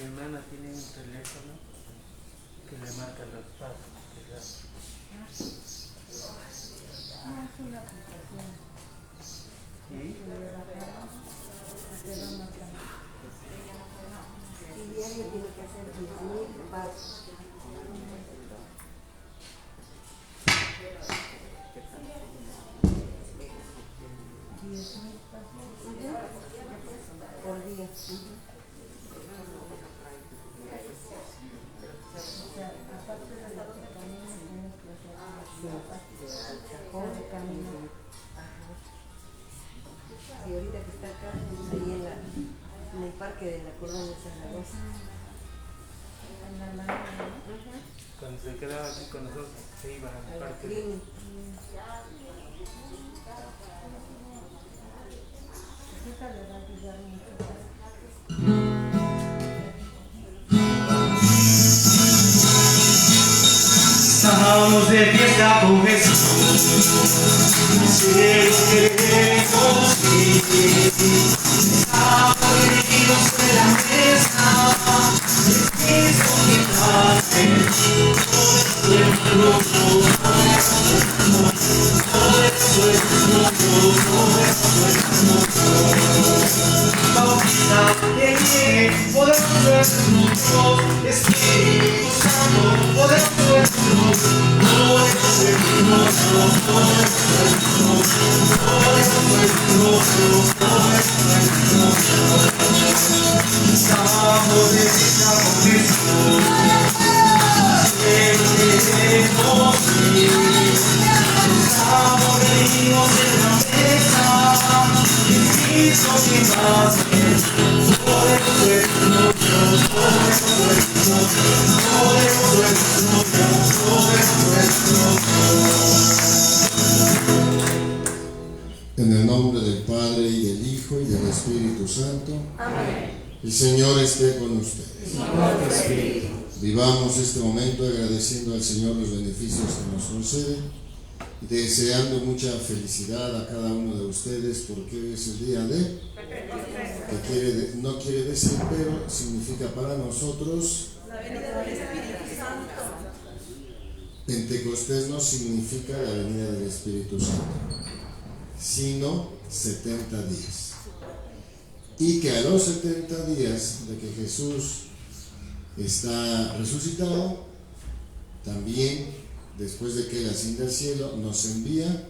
mi hermana tiene un teléfono que le marca los pasos. No, es una aplicación. ¿Sí? Te va marcando. Y diario tiene que hacer 10.000 pasos. Por día. O sea, aparte de lo que camina, tienes que hacer la cajón de camino. Y ahorita que está acá, ahí en el parque de la Colonia Zaragoza. En la mañana, ¿no? Cuando se quedaba aquí con nosotros, se iba al parque. Esa le va a ayudar mucho. Estamos de fiesta con Jesús, cielo queremos vivir. Estamos reunidos en la mesa, el Cristo que nace. Todo es nuestro, todo es nuestro. Bautiza, poderoso es nuestro Espíritu Santo, poderoso es estamos de fiesta con Jesús, queremos vivir. Estamos reunidos en la mesa, el Cristo que nace. Poderoso es nuestro, poderoso es nuestro, poderoso es nuestro, poderoso es nuestro. En el nombre del Padre, y del Hijo, y del Espíritu Santo. Amén. El Señor esté con ustedes. Vivamos este momento agradeciendo al Señor los beneficios que nos concede y deseando mucha felicidad a cada uno de ustedes, porque hoy es el día de, no quiere decir, pero significa para nosotros La venida del Espíritu Santo. Pentecostés no significa la venida del Espíritu Santo, sino 70 días. Y que a los 70 días de que Jesús está resucitado, también después de que Él asciende al cielo, nos envía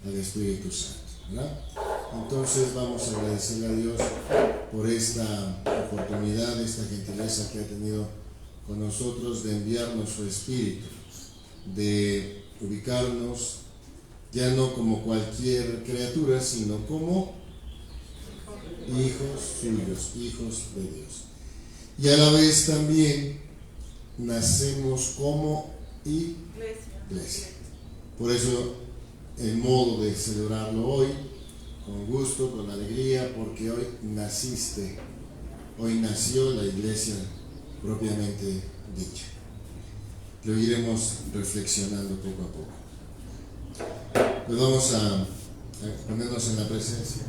al Espíritu Santo, ¿verdad? Entonces vamos a agradecerle a Dios por esta oportunidad, esta gentileza que ha tenido con nosotros de enviarnos su Espíritu, de ubicarnos ya no como cualquier criatura, sino como hijos suyos, hijos de Dios. Y a la vez también nacemos como iglesia. Por eso el modo de celebrarlo hoy, con gusto, con alegría, porque hoy naciste, hoy nació la iglesia propiamente dicha. Lo iremos reflexionando poco a poco. Pues vamos a ponernos en la presencia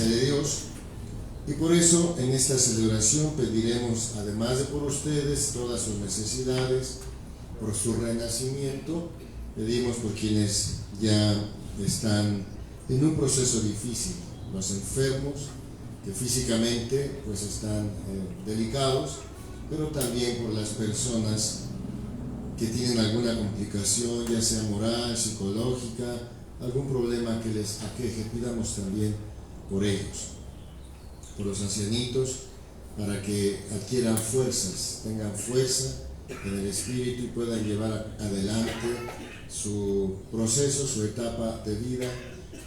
de Dios, y por eso en esta celebración pediremos, además de por ustedes, todas sus necesidades, por su renacimiento. Pedimos por quienes ya están en un proceso difícil, los enfermos, que físicamente pues están delicados, pero también por las personas que tienen alguna complicación, ya sea moral, psicológica, algún problema que les aqueje. Pidamos también por ellos, por los ancianitos, para que adquieran fuerzas, tengan fuerza en el espíritu y puedan llevar adelante su proceso, su etapa de vida,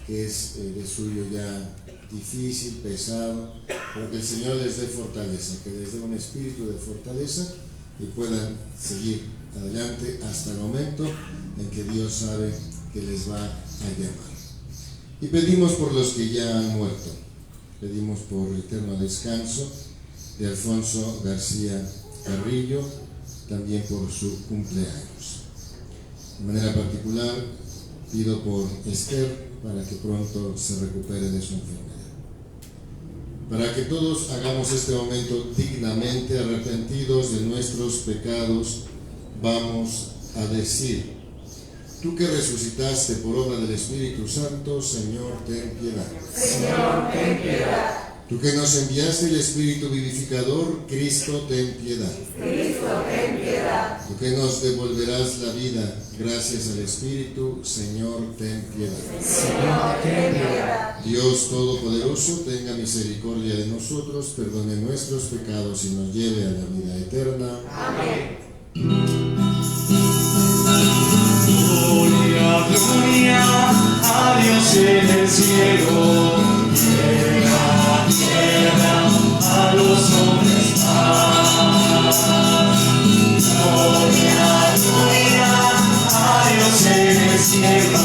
que es de suyo ya difícil, pesado, pero que el Señor les dé fortaleza, que les dé un espíritu de fortaleza y puedan seguir adelante hasta el momento en que Dios sabe que les va a llamar. Y pedimos por los que ya han muerto, pedimos por el eterno descanso de Alfonso García Carrillo, también por su cumpleaños. De manera particular pido por Esther para que pronto se recupere de su enfermedad. para que todos hagamos este momento dignamente, arrepentidos de nuestros pecados, vamos a decir: tú que resucitaste por obra del Espíritu Santo, Señor, ten piedad. Señor, ten piedad. Tú que nos enviaste el Espíritu vivificador, Cristo, ten piedad. Cristo, ten piedad. Tú que nos devolverás la vida, gracias al Espíritu, Señor, ten piedad. Señor, ten piedad. Dios Todopoderoso, tenga misericordia de nosotros, perdone nuestros pecados y nos lleve a la vida eterna. Amén. Gloria, gloria a Dios en el cielo, en la tierra a los hombres paz. Gloria, gloria a Dios en el cielo,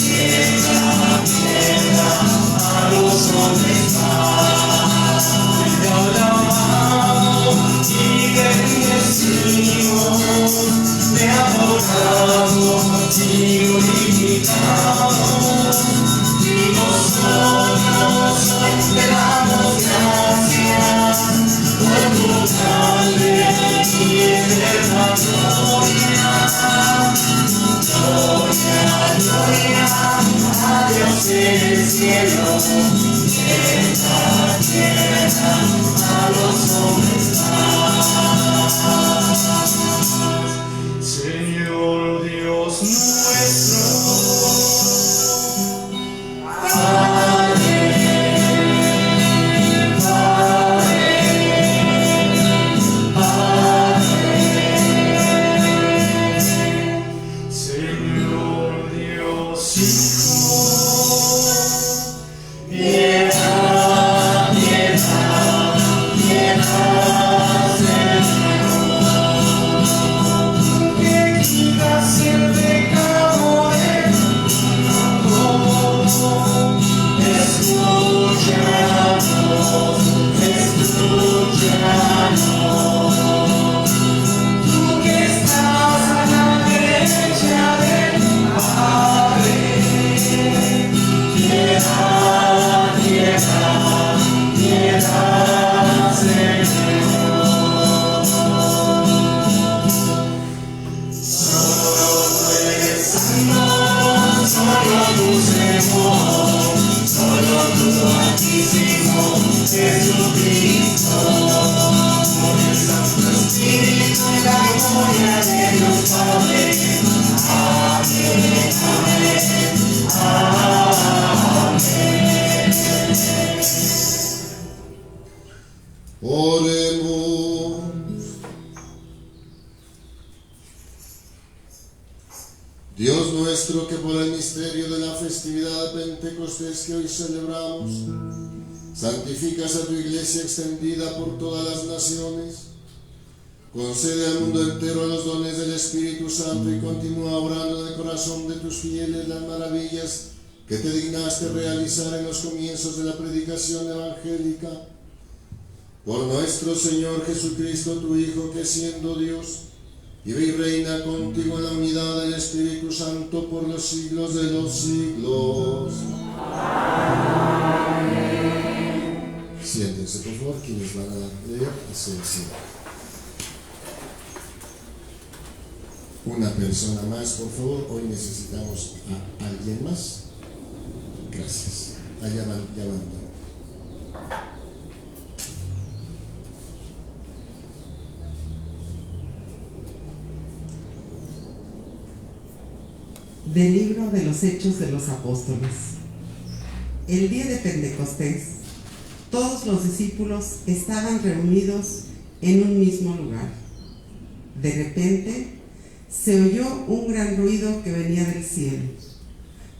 en la tierra a los hombres paz. Te alabamos y bendecimos, te adoramos y glorificamos, y nosotros hoy te damos gracias por tu grande y eterna gloria. Gloria, gloria a Dios en el cielo, en la tierra a los hombres paz. Señor Dios nuestro, Padre, Señor Dios Hijo, piedad, piedad, piedad, Señor, que quitas el pecado del mundo. Escúchanos, escúchanos. Tú que estás a la derecha del Padre, piedad, piedad, piedad, Señor. Solo tú eres santo, solo tú, Señor, solo tú, Altísimo Jesucristo, por el Santo Espíritu y la gloria de Dios Padre. Amén, amén, amén. Oremos. Dios nuestro, que por el misterio de la festividad de Pentecostés que hoy celebramos, santificas a tu iglesia extendida por todas las naciones, concede al mundo entero los dones del Espíritu Santo y continúa obrando en el corazón de tus fieles las maravillas que te dignaste realizar en los comienzos de la predicación evangélica. Por nuestro Señor Jesucristo, tu Hijo, que siendo Dios, vive y reina contigo en la unidad del Espíritu Santo por los siglos de los siglos. Amén. Siéntense, por favor, quienes van a leer, siéntense. Una persona más, por favor. Hoy necesitamos a alguien más. Gracias. Allá van, ya van. Del libro de los Hechos de los Apóstoles. El día de Pentecostés, todos los discípulos estaban reunidos en un mismo lugar. De repente, se oyó un gran ruido que venía del cielo,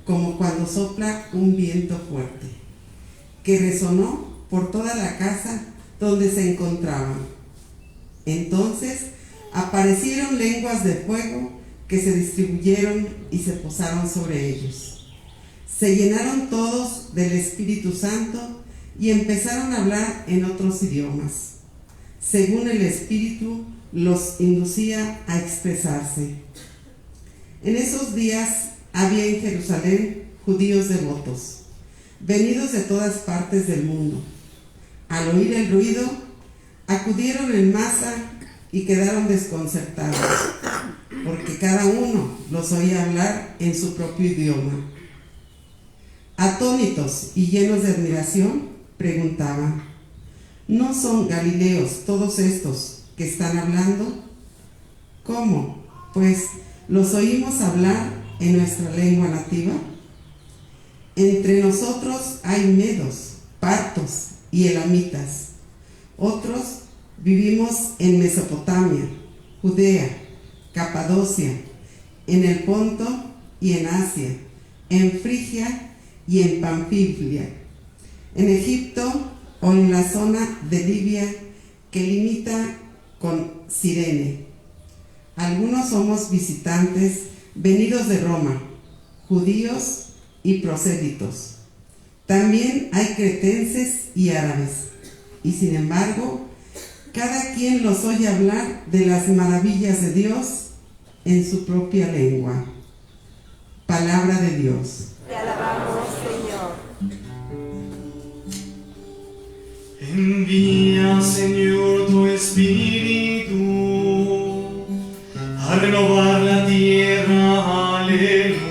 como cuando sopla un viento fuerte, que resonó por toda la casa donde se encontraban. Entonces aparecieron lenguas de fuego que se distribuyeron y se posaron sobre ellos. Se llenaron todos del Espíritu Santo y empezaron a hablar en otros idiomas, según el Espíritu los inducía a expresarse. En esos días había en Jerusalén judíos devotos, venidos de todas partes del mundo. Al oír el ruido, acudieron en masa y quedaron desconcertados, porque cada uno los oía hablar en su propio idioma. Atónitos y llenos de admiración, preguntaban: ¿no son galileos todos estos que están hablando? ¿Cómo? Pues los oímos hablar en nuestra lengua nativa. Entre nosotros hay medos, partos y elamitas. Otros vivimos en Mesopotamia, Judea, Capadocia, en el Ponto y en Asia, en Frigia y en Panfilia, en Egipto o en la zona de Libia que limita con Cirene. Algunos somos visitantes venidos de Roma, judíos y prosélitos. También hay cretenses y árabes, y sin embargo, cada quien los oye hablar de las maravillas de Dios en su propia lengua. Palabra de Dios. Te alabamos, Señor. Envía, Señor, tu Espíritu a renovar la tierra. Aleluya.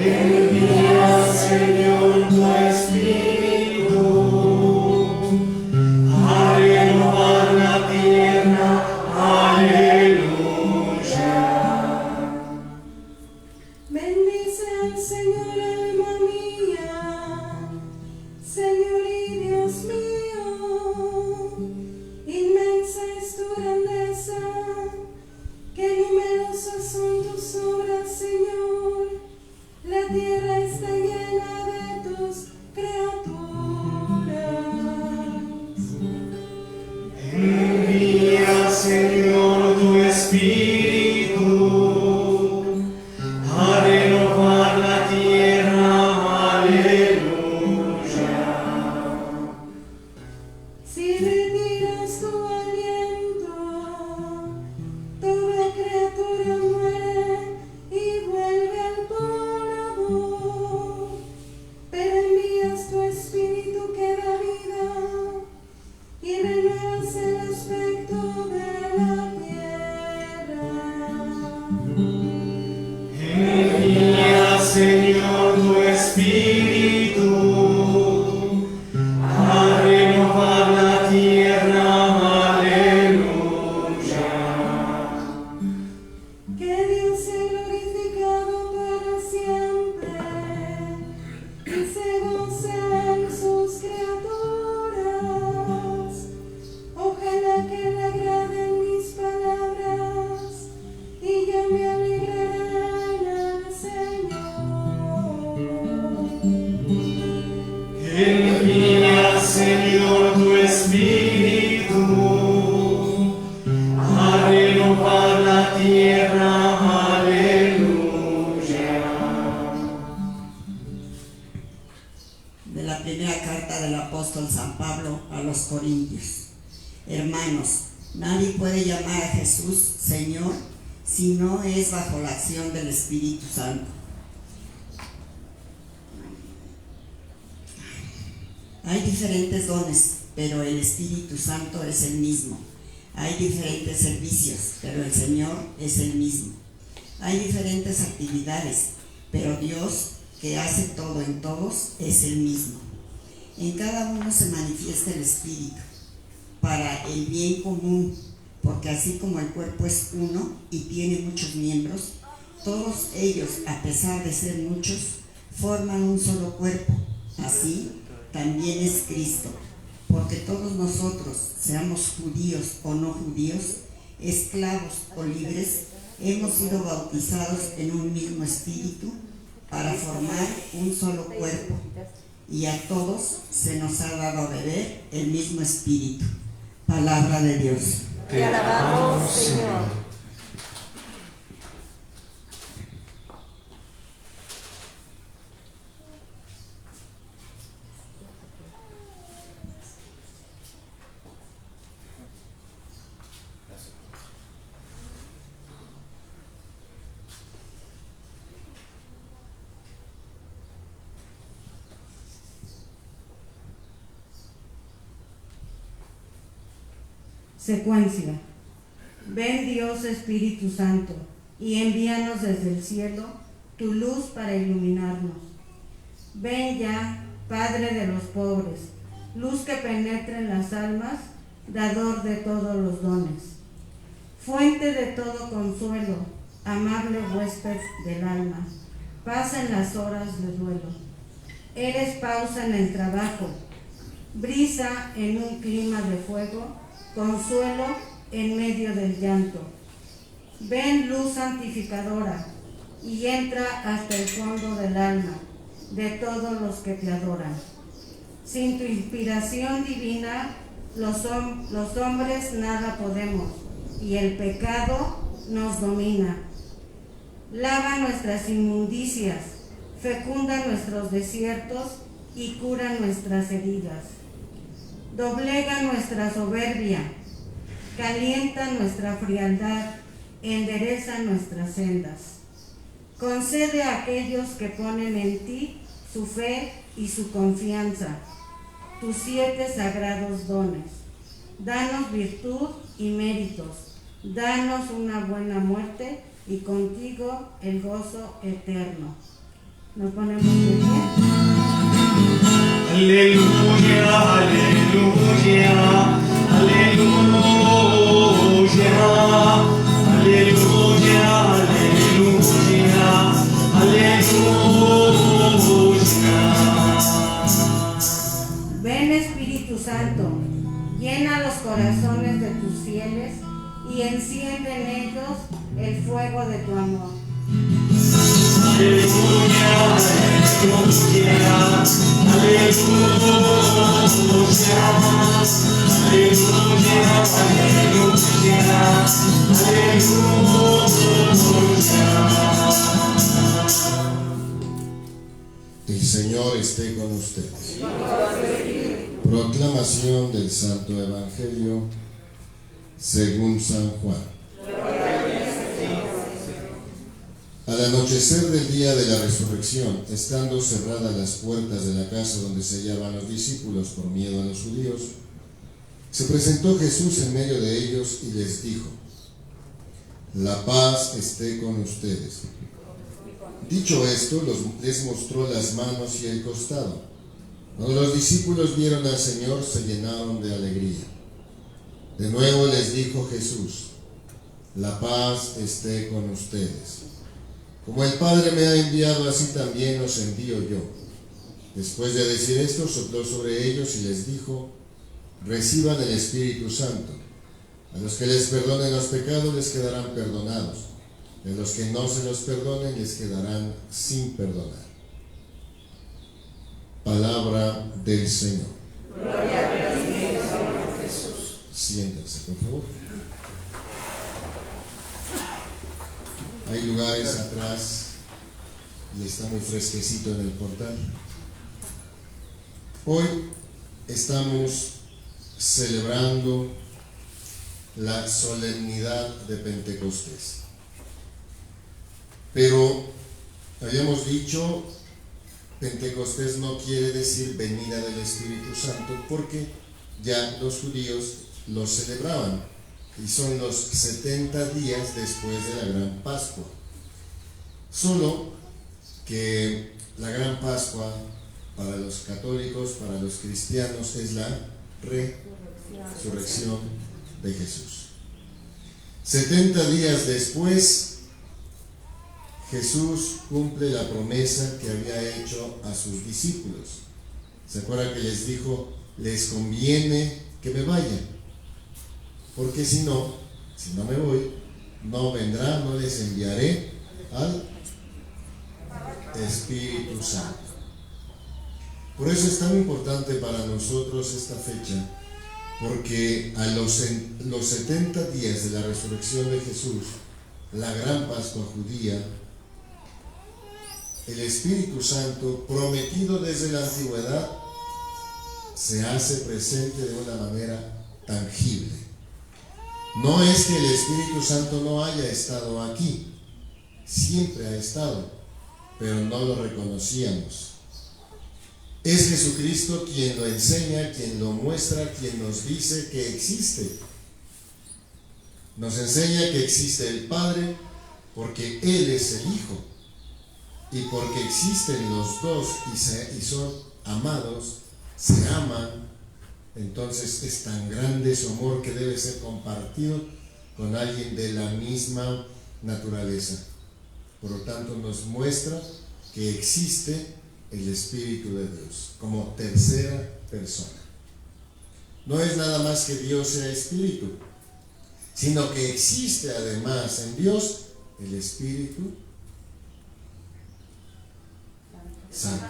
Envía, Señor, tu Espíritu a renovar la tierra. Aleluya. Bendice al Señor, alma mía, Señor y Dios mío. Inmensa es tu grandeza, qué numerosas son tus obras, Señor. La tierra está llena de tus criaturas. Envía, Señor, tu Espíritu a renovar la tierra. Aleluya. Si retiras tu aliento, toda criatura muere y vuelve al polvo. Pero envías tu Espíritu que da vida y renuevas el aspecto de la tierra. Envía, Señor, tu Espíritu a renovar la tierra. Aleluya. Que Dios sea glorificado para siempre y se gocen sus criaturas. Ojalá que le agraden mis palabras y yo me alegraré en el Señor. Envía, Señor, tu Espíritu a renovar la tierra. Aleluya. De la primera carta del apóstol San Pablo a los Corintios. Hermanos, nadie puede llamar a Jesús Señor si no es bajo la acción del Espíritu Santo. Hay diferentes dones, pero el Espíritu Santo es el mismo. Hay diferentes servicios, pero el Señor es el mismo. Hay diferentes actividades, pero Dios, que hace todo en todos, es el mismo. En cada uno se manifiesta el Espíritu para el bien común, porque así como el cuerpo es uno y tiene muchos miembros, todos ellos, a pesar de ser muchos, forman un solo cuerpo. Así también es Cristo, porque todos nosotros, seamos judíos o no judíos, esclavos o libres, hemos sido bautizados en un mismo espíritu para formar un solo cuerpo, y a todos se nos ha dado a beber el mismo espíritu. Palabra de Dios. Te alabamos, Señor. Secuencia. Ven Dios Espíritu Santo, y envíanos desde el cielo tu luz para iluminarnos. Ven ya, Padre de los pobres, luz que penetre en las almas, dador de todos los dones. Fuente de todo consuelo, amable huésped del alma, paz en las horas de duelo. Eres pausa en el trabajo, brisa en un clima de fuego, consuelo en medio del llanto. Ven luz santificadora y entra hasta el fondo del alma de todos los que te adoran. Sin tu inspiración divina, los hombres nada podemos y el pecado nos domina. Lava nuestras inmundicias, fecunda nuestros desiertos y cura nuestras heridas. Doblega nuestra soberbia, calienta nuestra frialdad, endereza nuestras sendas. Concede a aquellos que ponen en ti su fe y su confianza, tus 7 sagrados dones. Danos virtud y méritos, danos una buena muerte y contigo el gozo eterno. Nos ponemos de pie. Aleluya, aleluya, aleluya, aleluya, aleluya, aleluya. Ven Espíritu Santo, llena los corazones de tus fieles y enciende en ellos el fuego de tu amor. Aleluya, aleluya, aleluya, aleluya, aleluya. El Señor esté con ustedes. Proclamación del Santo Evangelio según San Juan. Al anochecer del día de la resurrección, estando cerradas las puertas de la casa donde se hallaban los discípulos por miedo a los judíos, se presentó Jesús en medio de ellos y les dijo: la paz esté con ustedes. Dicho esto, les mostró las manos y el costado. Cuando los discípulos vieron al Señor, se llenaron de alegría. De nuevo les dijo Jesús: la paz esté con ustedes. Como el Padre me ha enviado, así también os envío yo. Después de decir esto, sopló sobre ellos y les dijo: reciban el Espíritu Santo. A los que les perdonen los pecados les quedarán perdonados. A los que no se los perdonen les quedarán sin perdonar. Palabra del Señor. Gloria a ti, Señor Jesús. Siéntense, por favor. Hay lugares atrás y está muy fresquecito en el portal. Hoy estamos celebrando la solemnidad de Pentecostés. Pero habíamos dicho, Pentecostés no quiere decir venida del Espíritu Santo, porque ya los judíos lo celebraban. Y son los 70 días después de la Gran Pascua. Solo que la Gran Pascua para los católicos, para los cristianos, es la resurrección de Jesús. 70 días después, Jesús cumple la promesa que había hecho a sus discípulos. ¿Se acuerdan que les dijo: les conviene que me vaya? Porque si no me voy, no vendrá, no les enviaré al Espíritu Santo. Por eso es tan importante para nosotros esta fecha, porque a los 70 días de la resurrección de Jesús, la Gran Pascua judía, el Espíritu Santo, prometido desde la antigüedad, se hace presente de una manera tangible. No es que el Espíritu Santo no haya estado aquí, siempre ha estado, pero no lo reconocíamos. Es Jesucristo quien lo enseña, quien lo muestra, quien nos dice que existe, Nos enseña que existe el Padre porque Él es el Hijo. Y porque existen los dos y son amados, se aman, entonces es tan grande su amor que debe ser compartido con alguien de la misma naturaleza. Por lo tanto, nos muestra que existe el Espíritu de Dios como tercera persona. No es nada más que Dios sea Espíritu, sino que existe además en Dios el Espíritu Santo,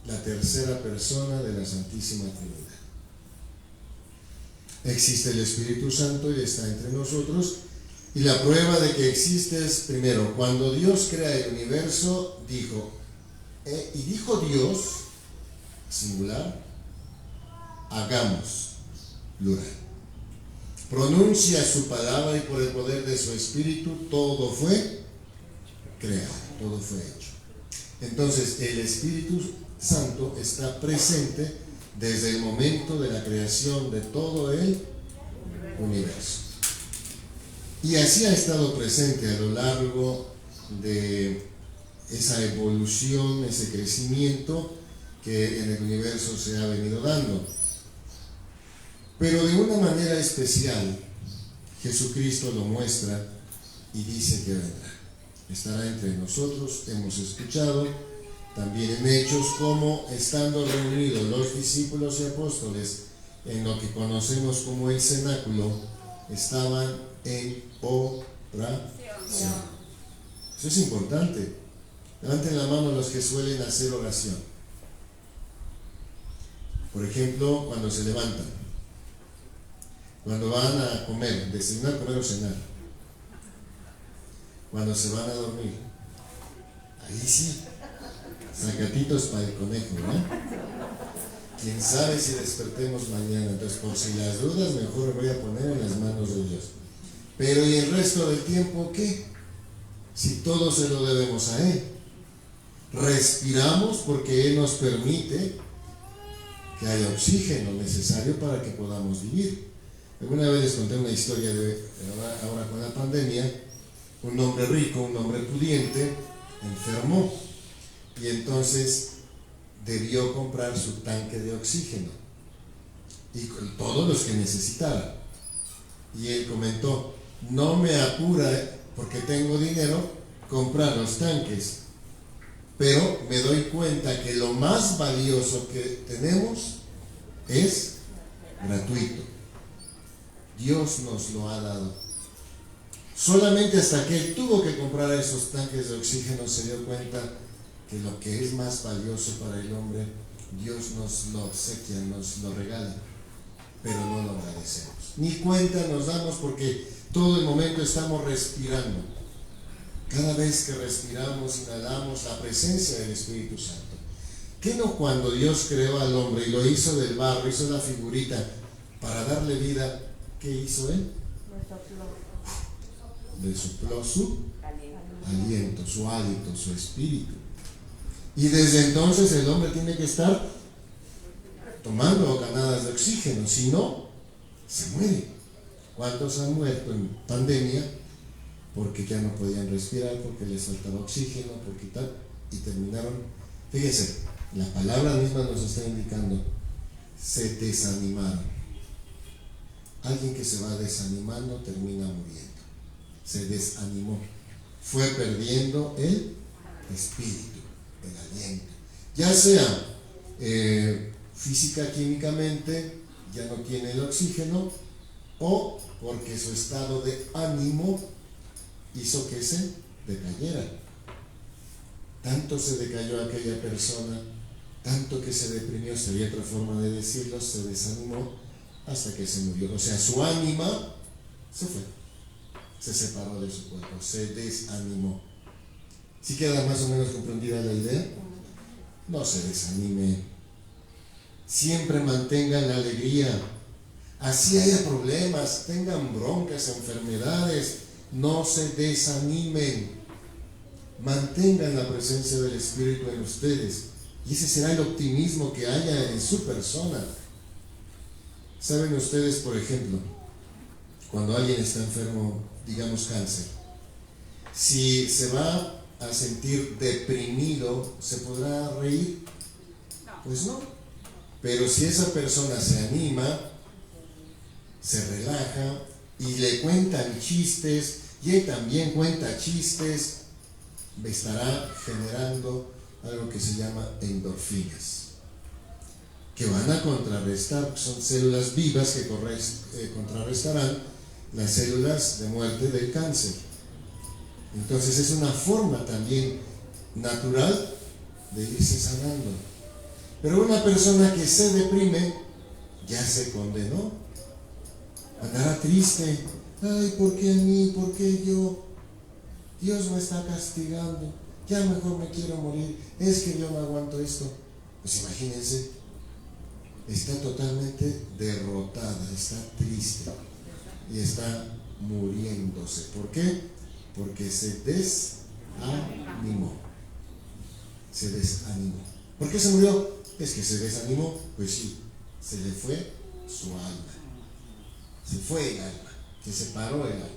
la tercera persona de la Santísima Trinidad. Existe el Espíritu Santo y está entre nosotros, y la prueba de que existe es, primero, cuando Dios crea el universo, dijo Dios, singular, hagamos, plural. Pronuncia su palabra y por el poder de su Espíritu todo fue creado, todo fue hecho. Entonces el Espíritu Santo está presente desde el momento de la creación de todo el universo. Y así ha estado presente a lo largo de esa evolución, ese crecimiento que en el universo se ha venido dando. Pero de una manera especial, Jesucristo lo muestra y dice que vendrá. Estará entre nosotros. Hemos escuchado también en Hechos cómo, estando reunidos los discípulos y apóstoles en lo que conocemos como el cenáculo, estaban en oración. Eso es importante. Levanten la mano los que suelen hacer oración. Por ejemplo, cuando se levantan, cuando van a comer, desayunar, comer o cenar, cuando se van a dormir. Ahí sí, sacatitos para el conejo, ¿no? Quién sabe si despertemos mañana. Entonces, por si las dudas, mejor me voy a poner en las manos de Dios. Pero ¿y el resto del tiempo qué? Si todo se lo debemos a Él. Respiramos porque Él nos permite que haya oxígeno necesario para que podamos vivir. Alguna vez les conté una historia de ahora con la pandemia. Un hombre rico, un hombre pudiente, enfermó y entonces debió comprar su tanque de oxígeno y con todos los que necesitara. Y él comentó: no me apura porque tengo dinero comprar los tanques, pero me doy cuenta que lo más valioso que tenemos es gratuito. Dios nos lo ha dado. Solamente hasta que él tuvo que comprar esos tanques de oxígeno se dio cuenta que lo que es más valioso para el hombre, Dios nos lo obsequia, nos lo regala, pero no lo agradecemos. Ni cuenta nos damos porque todo el momento estamos respirando. Cada vez que respiramos, inhalamos la presencia del Espíritu Santo. ¿Qué no cuando Dios creó al hombre y lo hizo del barro, hizo la figurita para darle vida, qué hizo él? Le sopló su aliento, su hálito, su espíritu. Y desde entonces el hombre tiene que estar tomando bocanadas de oxígeno, si no, se muere. ¿Cuántos han muerto en pandemia porque ya no podían respirar, porque les faltaba oxígeno, porque tal, y terminaron? Fíjense, la palabra misma nos está indicando, se desanimaron. Alguien que se va desanimando termina muriendo. Se desanimó, fue perdiendo el espíritu, el aliento, ya sea física, químicamente, ya no tiene el oxígeno, o porque su estado de ánimo hizo que se decayera. Tanto se decayó aquella persona, tanto que se deprimió, sería otra forma de decirlo, se desanimó hasta que se murió. O sea, su ánima se fue. Se separó de su cuerpo, se desanimó. ¿Sí queda más o menos comprendida la idea? No se desanime. Siempre mantengan la alegría. Así haya problemas, tengan broncas, enfermedades, no se desanimen. Mantengan la presencia del Espíritu en ustedes. Y ese será el optimismo que haya en su persona. ¿Saben ustedes, por ejemplo, cuando alguien está enfermo, digamos cáncer, si se va a sentir deprimido, ¿se podrá reír? Pues no. Pero si esa persona se anima, se relaja y le cuentan chistes y él también cuenta chistes, estará generando algo que se llama endorfinas, que van a contrarrestar, son células vivas que contrarrestarán las células de muerte del cáncer. Entonces es una forma también natural de irse sanando. Pero una persona que se deprime ya se condenó, andará triste. Ay, ¿por qué a mí? ¿Por qué yo? Dios me está castigando, ya mejor me quiero morir, es que yo no aguanto esto. Pues imagínense, está totalmente derrotada, está triste y está muriéndose. ¿Por qué? Porque se desanimó. Se desanimó. ¿Por qué se murió? Es que se desanimó. Pues sí, se le fue su alma. Se fue el alma, se separó el alma.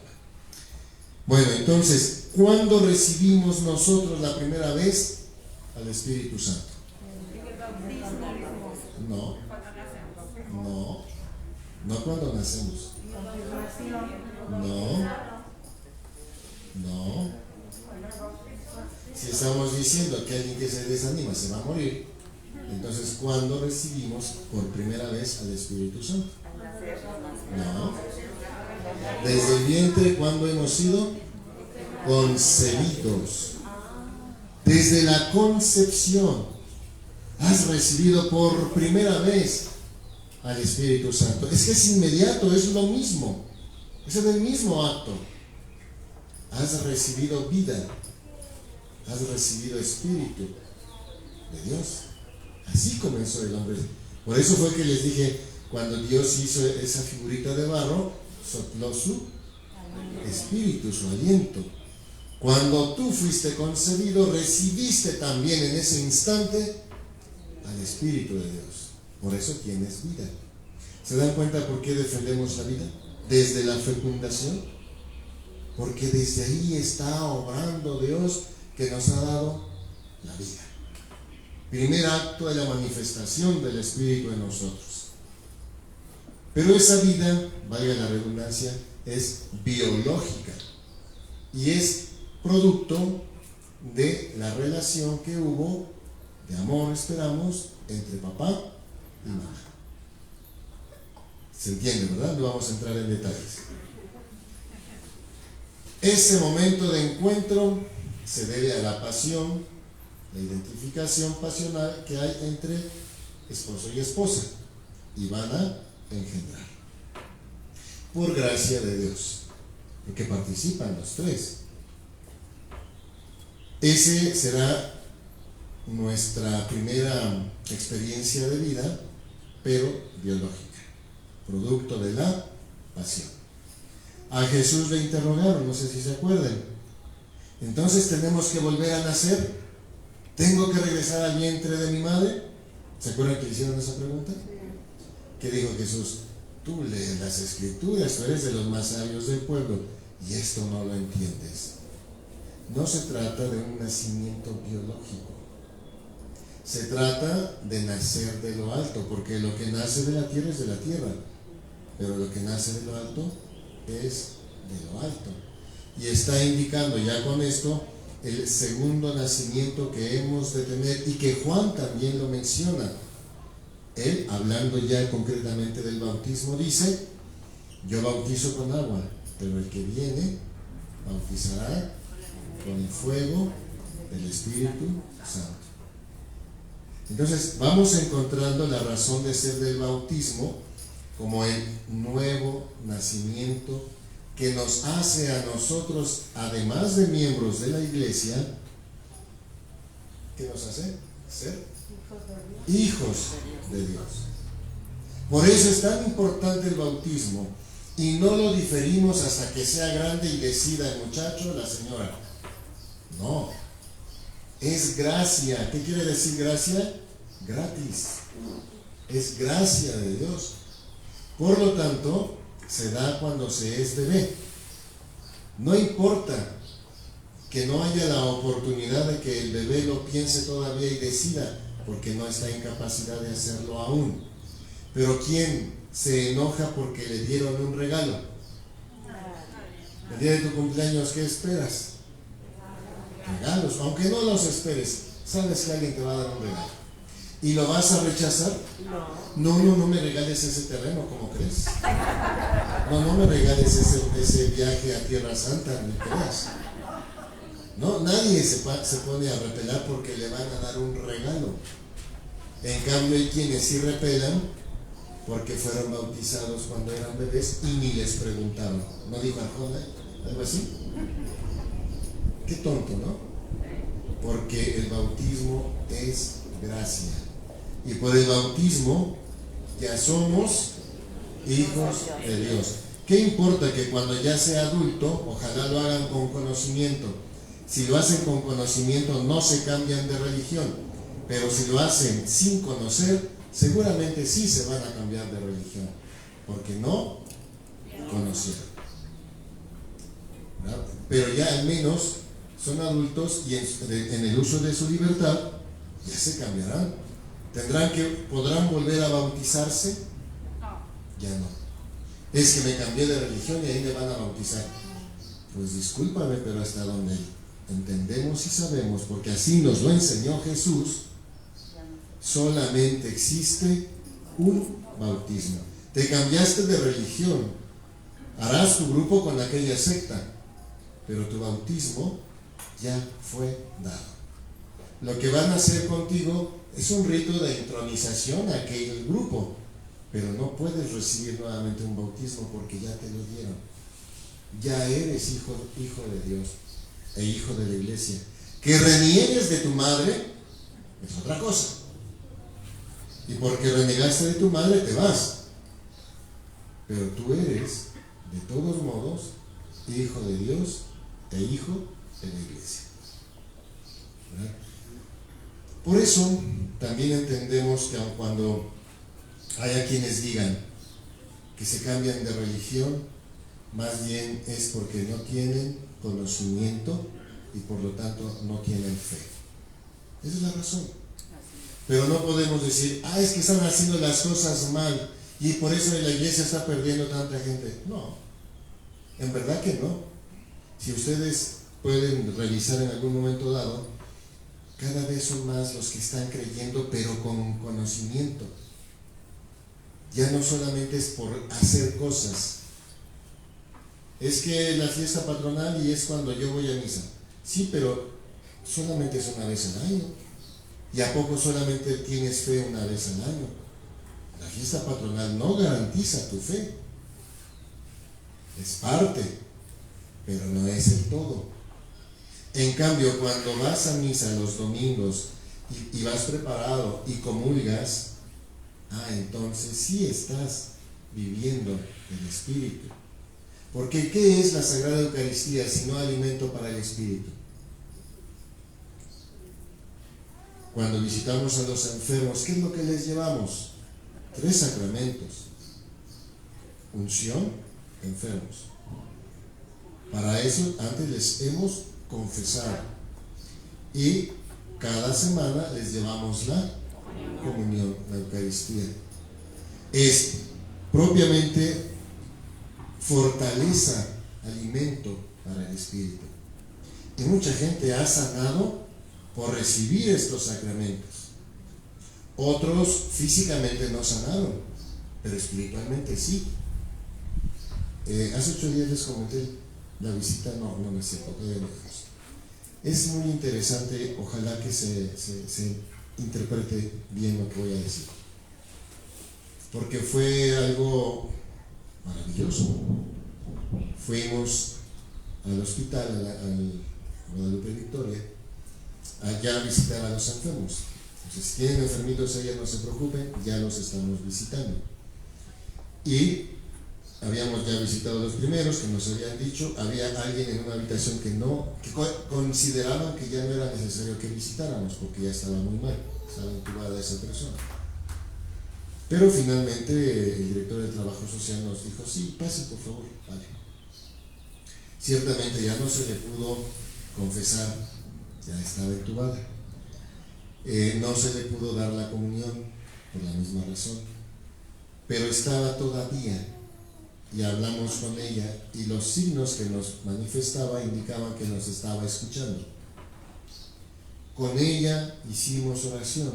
Bueno, entonces, ¿cuándo recibimos nosotros la primera vez al Espíritu Santo? No cuando nacemos. No. Si estamos diciendo que alguien que se desanima se va a morir, entonces, ¿cuándo recibimos por primera vez al Espíritu Santo? No. Desde el vientre, ¿cuándo hemos sido concebidos? Desde la concepción has recibido por primera vez al Espíritu Santo. Es que es inmediato, es lo mismo, es el mismo acto. Has recibido vida, has recibido Espíritu de Dios. Así comenzó el hombre. Por eso fue que les dije, cuando Dios hizo esa figurita de barro, sopló su espíritu, su aliento. Cuando tú fuiste concebido, recibiste también en ese instante al Espíritu de Dios. Por eso tienes vida. ¿Se dan cuenta por qué defendemos la vida? Desde la fecundación. Porque desde ahí está obrando Dios, que nos ha dado la vida. Primer acto de la manifestación del Espíritu en nosotros. Pero esa vida, valga la redundancia, es biológica y es producto de la relación que hubo de amor, esperamos, entre papá y mamá. ¿Se entiende, verdad? No vamos a entrar en detalles. Ese momento de encuentro se debe a la pasión, la identificación pasional que hay entre esposo y esposa, y van a engendrar por gracia de Dios, porque participan los tres. Ese será nuestra primera experiencia de vida, pero biológica, producto de la pasión. A Jesús le interrogaron, no sé si se acuerdan. Entonces tenemos que volver a nacer. ¿Tengo que regresar al vientre de mi madre? ¿Se acuerdan que le hicieron esa pregunta? ¿Qué dijo Jesús? Tú lees las Escrituras, tú eres de los más sabios del pueblo y esto no lo entiendes. No se trata de un nacimiento biológico. Se trata de nacer de lo alto, porque lo que nace de la tierra es de la tierra, pero lo que nace de lo alto es de lo alto. Y está indicando ya con esto el segundo nacimiento que hemos de tener y que Juan también lo menciona. Él, hablando ya concretamente del bautismo, dice: yo bautizo con agua, pero el que viene bautizará con el fuego del Espíritu Santo. Entonces vamos encontrando la razón de ser del bautismo como el nuevo nacimiento que nos hace a nosotros, además de miembros de la iglesia, ¿qué nos hace? Ser hijos de Dios. Por eso es tan importante el bautismo, y no lo diferimos hasta que sea grande y decida el muchacho, la señora. No, es gracia. ¿Qué quiere decir gracia? Gratis. Es gracia de Dios. Por lo tanto, se da cuando se es bebé. No importa que no haya la oportunidad de que el bebé lo piense todavía y decida, porque no está en capacidad de hacerlo aún. Pero ¿quién se enoja porque le dieron un regalo? El día de tu cumpleaños, ¿qué esperas? Regalos, aunque no los esperes, sabes que alguien te va a dar un regalo. ¿Y lo vas a rechazar? No me regales ese terreno, ¿cómo crees? No me regales ese viaje a Tierra Santa, ni creas. No, nadie se pone a repelar porque le van a dar un regalo. En cambio hay quienes sí repelan porque fueron bautizados cuando eran bebés y ni les preguntaron. ¿No dijo Arjona algo así? Qué tonto, ¿no? Porque el bautismo es gracia. Y por el bautismo ya somos hijos de Dios. ¿Qué importa que cuando ya sea adulto, ojalá lo hagan con conocimiento? Si lo hacen con conocimiento no se cambian de religión, pero si lo hacen sin conocer, seguramente sí se van a cambiar de religión, porque no conocieron. ¿Verdad? Pero ya al menos son adultos y en el uso de su libertad ya se cambiarán. ¿Podrán volver a bautizarse? Ya no. Es que me cambié de religión y ahí me van a bautizar. Pues discúlpame, pero hasta donde entendemos y sabemos, porque así nos lo enseñó Jesús, solamente existe un bautismo. Te cambiaste de religión, harás tu grupo con aquella secta, pero tu bautismo ya fue dado. Lo que van a hacer contigo es un rito de entronización a aquel grupo, pero no puedes recibir nuevamente un bautismo porque ya te lo dieron. Ya eres hijo de Dios e hijo de la iglesia. Que reniegues de tu madre es otra cosa. Y porque renegaste de tu madre te vas. Pero tú eres, de todos modos, hijo de Dios e hijo de la iglesia. ¿Verdad? Por eso también entendemos que aun cuando haya quienes digan que se cambian de religión, más bien es porque no tienen conocimiento y por lo tanto no tienen fe. Esa es la razón. Pero no podemos decir, es que están haciendo las cosas mal y por eso la iglesia está perdiendo tanta gente. No, en verdad que no. Si ustedes pueden revisar en algún momento dado, cada vez son más los que están creyendo, pero con conocimiento. Ya no solamente es por hacer cosas. Es que la fiesta patronal y es cuando yo voy a misa. Sí, pero solamente es una vez al año. ¿Y a poco solamente tienes fe una vez al año? La fiesta patronal no garantiza tu fe. Es parte, pero no es el todo. En cambio, cuando vas a misa los domingos y vas preparado y comulgas, entonces sí estás viviendo el Espíritu. Porque ¿qué es la Sagrada Eucaristía sino alimento para el Espíritu? Cuando visitamos a los enfermos, ¿qué es lo que les llevamos? 3 sacramentos: unción, enfermos. Para eso antes les hemos confesado y cada semana les llevamos la comunión, la Eucaristía. Es propiamente fortaleza, alimento para el Espíritu. Y mucha gente ha sanado por recibir estos sacramentos. Otros físicamente no sanaron, pero espiritualmente sí. Hace 8 días les comenté la visita, no es cierto, todavía no. Es muy interesante, ojalá que se interprete bien lo que voy a decir, porque fue algo maravilloso. Fuimos al hospital, al Guadalupe Victoria, allá a visitar a los enfermos. Entonces, si tienen enfermitos allá, no se preocupen, ya los estamos visitando. Y habíamos ya visitado los primeros que nos habían dicho, había alguien en una habitación que consideraban que ya no era necesario que visitáramos porque ya estaba muy mal, estaba intubada esa persona. Pero finalmente el director de Trabajo Social nos dijo, sí, pase por favor, vale. Ciertamente ya no se le pudo confesar, ya estaba entubada. No se le pudo dar la comunión por la misma razón, pero estaba todavía, y hablamos con ella, y los signos que nos manifestaba indicaban que nos estaba escuchando. Con ella hicimos oración,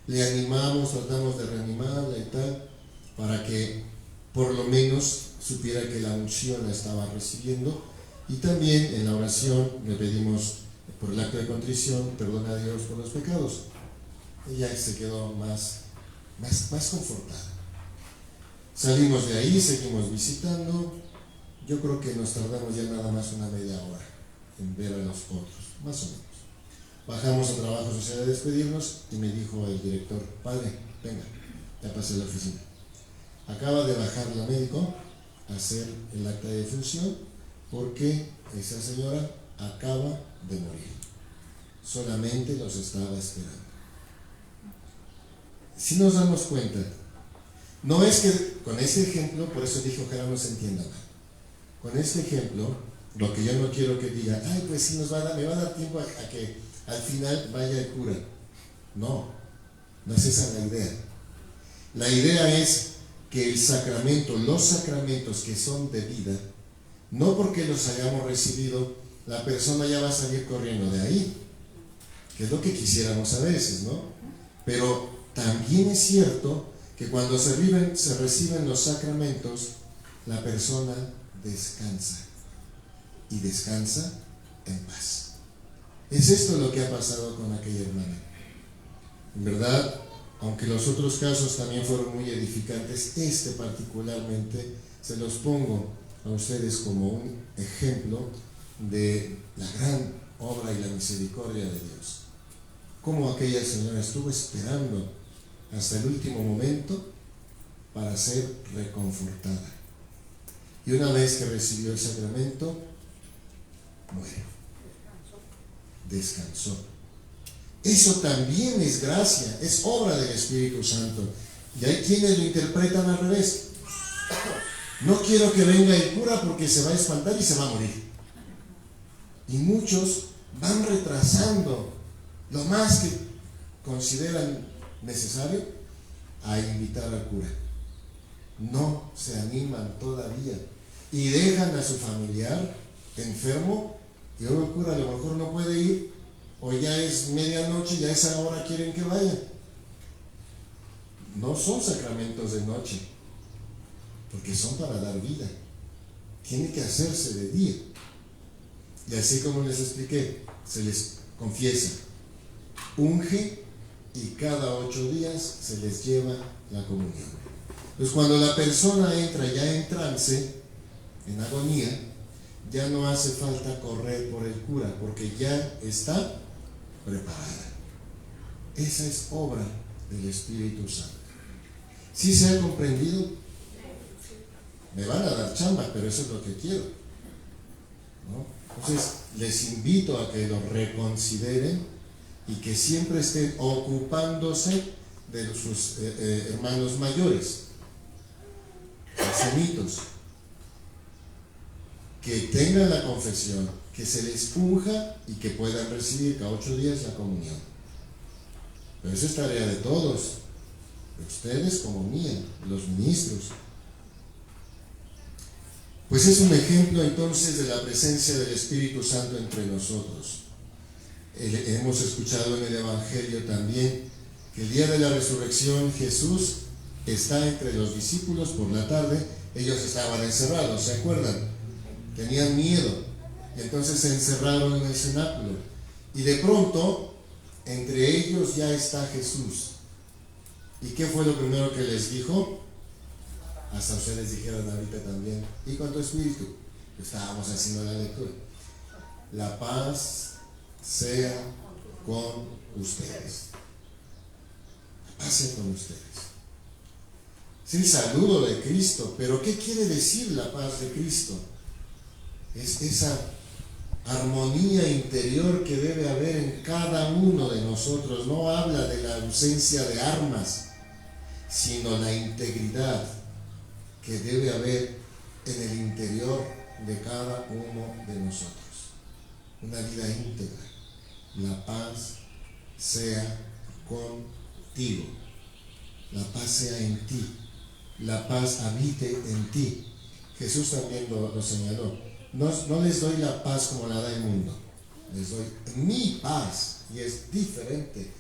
le animamos, tratamos de reanimarla y tal, para que por lo menos supiera que la unción la estaba recibiendo, y también en la oración le pedimos por el acto de contrición, perdona a Dios por los pecados. Ella se quedó más confortada. Salimos de ahí, seguimos visitando. Yo creo que nos tardamos ya nada más una media hora en ver a los otros, más o menos. Bajamos a Trabajo Social a despedirnos y me dijo el director, padre, venga, ya pasé a la oficina. Acaba de bajar la médico a hacer el acta de defunción porque esa señora acaba de morir. Solamente los estaba esperando. Si nos damos cuenta, no es que con este ejemplo, por eso dije ojalá no se entienda mal. Con este ejemplo, lo que yo no quiero que diga, ay, pues sí me va a dar tiempo a que al final vaya el cura. No, no es esa la idea. La idea es que el sacramento, los sacramentos que son de vida, no porque los hayamos recibido, la persona ya va a salir corriendo de ahí, que es lo que quisiéramos a veces, ¿no? Pero también es cierto que cuando se reciben los sacramentos, la persona descansa, y descansa en paz. Es esto lo que ha pasado con aquella hermana. En verdad, aunque los otros casos también fueron muy edificantes, este particularmente se los pongo a ustedes como un ejemplo de la gran obra y la misericordia de Dios. Cómo aquella señora estuvo esperando hasta el último momento para ser reconfortada. Y una vez que recibió el sacramento, muere. Descansó. Eso también es gracia, es obra del Espíritu Santo. Y hay quienes lo interpretan al revés. No quiero que venga el cura porque se va a espantar y se va a morir. Y muchos van retrasando lo más que consideran necesario a invitar al cura. No se animan todavía y dejan a su familiar enfermo y ahora el cura a lo mejor no puede ir, o ya es medianoche y a esa hora quieren que vaya. No son sacramentos de noche, porque son para dar vida. Tiene que hacerse de día. Y así como les expliqué, se les confiesa, unge, y cada 8 días se les lleva la comunión. Pues cuando la persona entra ya en trance, en agonía, ya no hace falta correr por el cura, porque ya está preparada. Esa es obra del Espíritu Santo. ¿Sí se ha comprendido? Me van a dar chamba, pero eso es lo que quiero, ¿no? Entonces, les invito a que lo reconsideren y que siempre estén ocupándose de sus hermanos mayores, ancianitos, que tengan la confesión, que se les unja y que puedan recibir cada 8 días la comunión. Pero eso es tarea de todos, de ustedes como mía, los ministros. Pues es un ejemplo entonces de la presencia del Espíritu Santo entre nosotros. Hemos escuchado en el Evangelio también que el día de la resurrección Jesús está entre los discípulos por la tarde. Ellos estaban encerrados, ¿se acuerdan? Tenían miedo y entonces se encerraron en el cenáculo. Y de pronto, entre ellos ya está Jesús. ¿Y qué fue lo primero que les dijo? Hasta ustedes dijeron ahorita también, ¿y con tu espíritu? Estábamos haciendo la lectura. La paz sea con ustedes. La paz sea con ustedes. Es el saludo de Cristo, pero ¿qué quiere decir la paz de Cristo? Es esa armonía interior que debe haber en cada uno de nosotros. No habla de la ausencia de armas, sino la integridad que debe haber en el interior de cada uno de nosotros. Una vida íntegra. La paz sea contigo. La paz sea en ti. La paz habite en ti. Jesús también lo señaló. No les doy la paz como la da el mundo. Les doy mi paz. Y es diferente.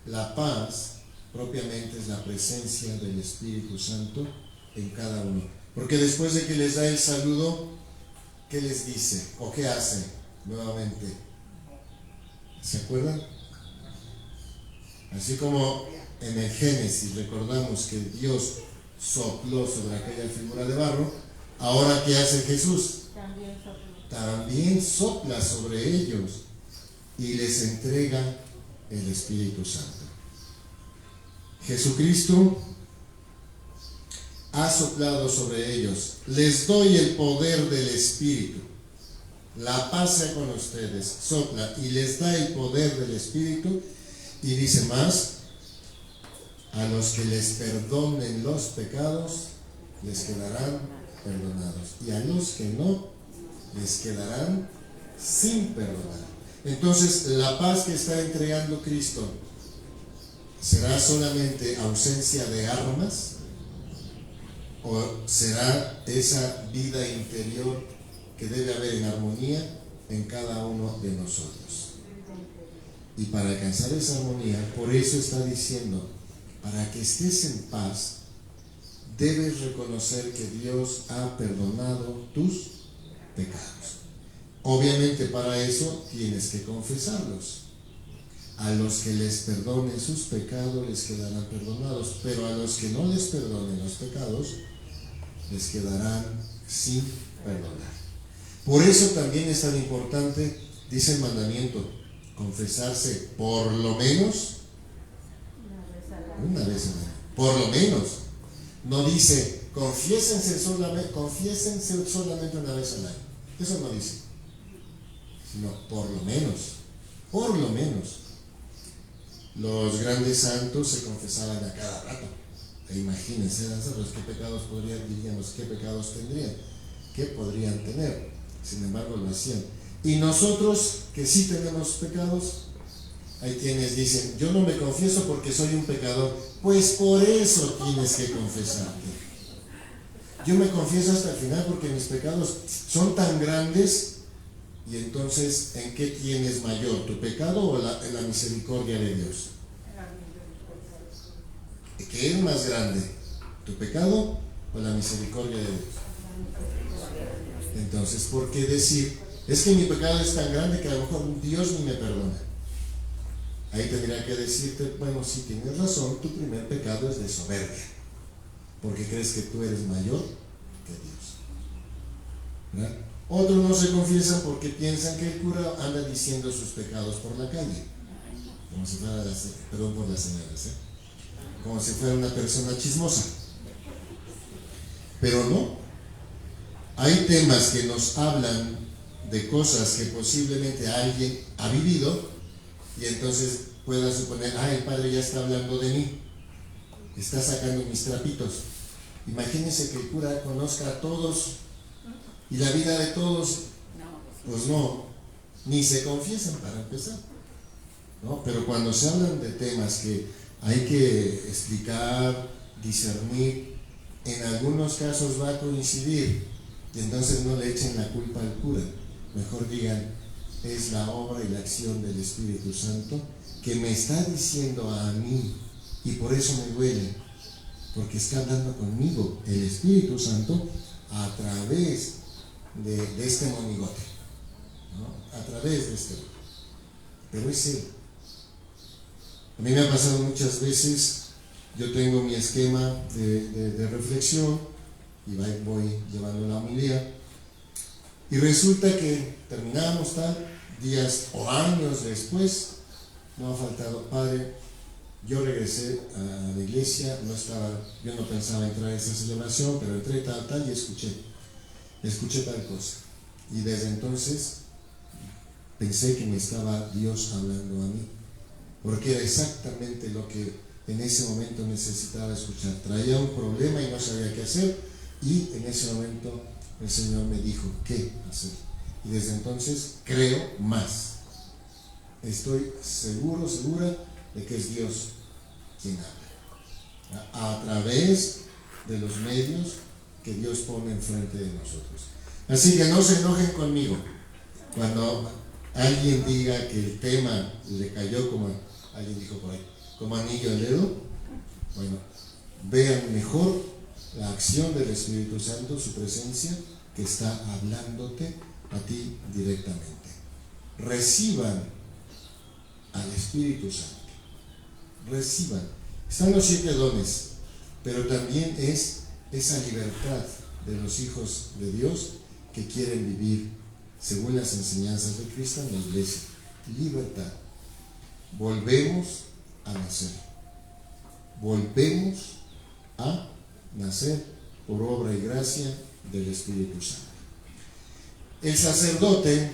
La paz propiamente es la presencia del Espíritu Santo en cada uno. Porque después de que les da el saludo, ¿qué les dice? ¿O qué hace nuevamente? ¿Se acuerdan? Así como en el Génesis recordamos que Dios sopló sobre aquella figura de barro, ahora ¿qué hace Jesús? También sopla sobre ellos y les entrega el Espíritu Santo. Jesucristo ha soplado sobre ellos. Les doy el poder del Espíritu. La paz sea con ustedes. Sopla y les da el poder del Espíritu. Y dice más, a los que les perdonen los pecados, les quedarán perdonados. Y a los que no, les quedarán sin perdonar. Entonces, la paz que está entregando Cristo, ¿será solamente ausencia de armas? ¿O será esa vida interior que debe haber en armonía en cada uno de nosotros? Y para alcanzar esa armonía, por eso está diciendo, para que estés en paz, debes reconocer que Dios ha perdonado tus pecados. Obviamente para eso tienes que confesarlos. A los que les perdonen sus pecados les quedarán perdonados, pero a los que no les perdonen los pecados les quedarán sin perdonar. Por eso también es tan importante, dice el mandamiento, confesarse por lo menos una vez al año. Por lo menos. No dice confiésense solamente una vez al año. Eso no dice. Sino por lo menos. Por lo menos. Los grandes santos se confesaban a cada rato. E imagínense, ¿qué pecados diríamos, qué pecados tendrían? ¿Qué podrían tener? Sin embargo, lo hacían. Y nosotros, que sí tenemos pecados, hay quienes dicen, yo no me confieso porque soy un pecador. Pues por eso tienes que confesarte. Yo me confieso hasta el final porque mis pecados son tan grandes. Y entonces, ¿en qué tienes mayor? ¿Tu pecado o la misericordia de Dios? ¿Qué es más grande? ¿Tu pecado o la misericordia de Dios? Entonces, ¿por qué decir, es que mi pecado es tan grande que a lo mejor Dios ni me perdona? Ahí tendría que decirte, bueno, sí tienes razón, tu primer pecado es de soberbia, porque crees que tú eres mayor que Dios. ¿Verdad? Otros no se confiesan porque piensan que el cura anda diciendo sus pecados por la calle, como si fuera, perdón por las señales, como si fuera una persona chismosa. Pero no, hay temas que nos hablan de cosas que posiblemente alguien ha vivido y entonces pueda suponer, el padre ya está hablando de mí, está sacando mis trapitos. Imagínense que el cura conozca a todos y la vida de todos, pues no, ni se confiesan para empezar, ¿no? Pero cuando se hablan de temas que hay que explicar, discernir, en algunos casos va a coincidir, y entonces no le echen la culpa al cura, mejor digan, es la obra y la acción del Espíritu Santo que me está diciendo a mí, y por eso me duele, porque está hablando conmigo el Espíritu Santo a través de este monigote, ¿no? A través de este, pero es Él. A mí me ha pasado muchas veces, yo tengo mi esquema de reflexión y voy llevando la homilía y resulta que terminamos días o años después, no ha faltado, padre, yo regresé a la iglesia, yo no pensaba entrar a esa celebración, pero entré tal y escuché tal cosa. Y desde entonces pensé que me estaba Dios hablando a mí, porque era exactamente lo que en ese momento necesitaba escuchar. Traía un problema y no sabía qué hacer, y en ese momento el Señor me dijo qué hacer. Y desde entonces creo más. Estoy segura de que es Dios quien habla, a través de los medios que Dios pone enfrente de nosotros. Así que no se enojen conmigo cuando alguien diga que el tema le cayó, como alguien dijo por ahí, como anillo al dedo. Bueno, vean mejor la acción del Espíritu Santo, su presencia, que está hablándote a ti directamente. Reciban al Espíritu Santo. Reciban. Están los 7 dones, pero también es esa libertad de los hijos de Dios que quieren vivir según las enseñanzas de Cristo en la iglesia. Libertad. Volvemos a nacer. Volvemos a nacer por obra y gracia del Espíritu Santo. El sacerdote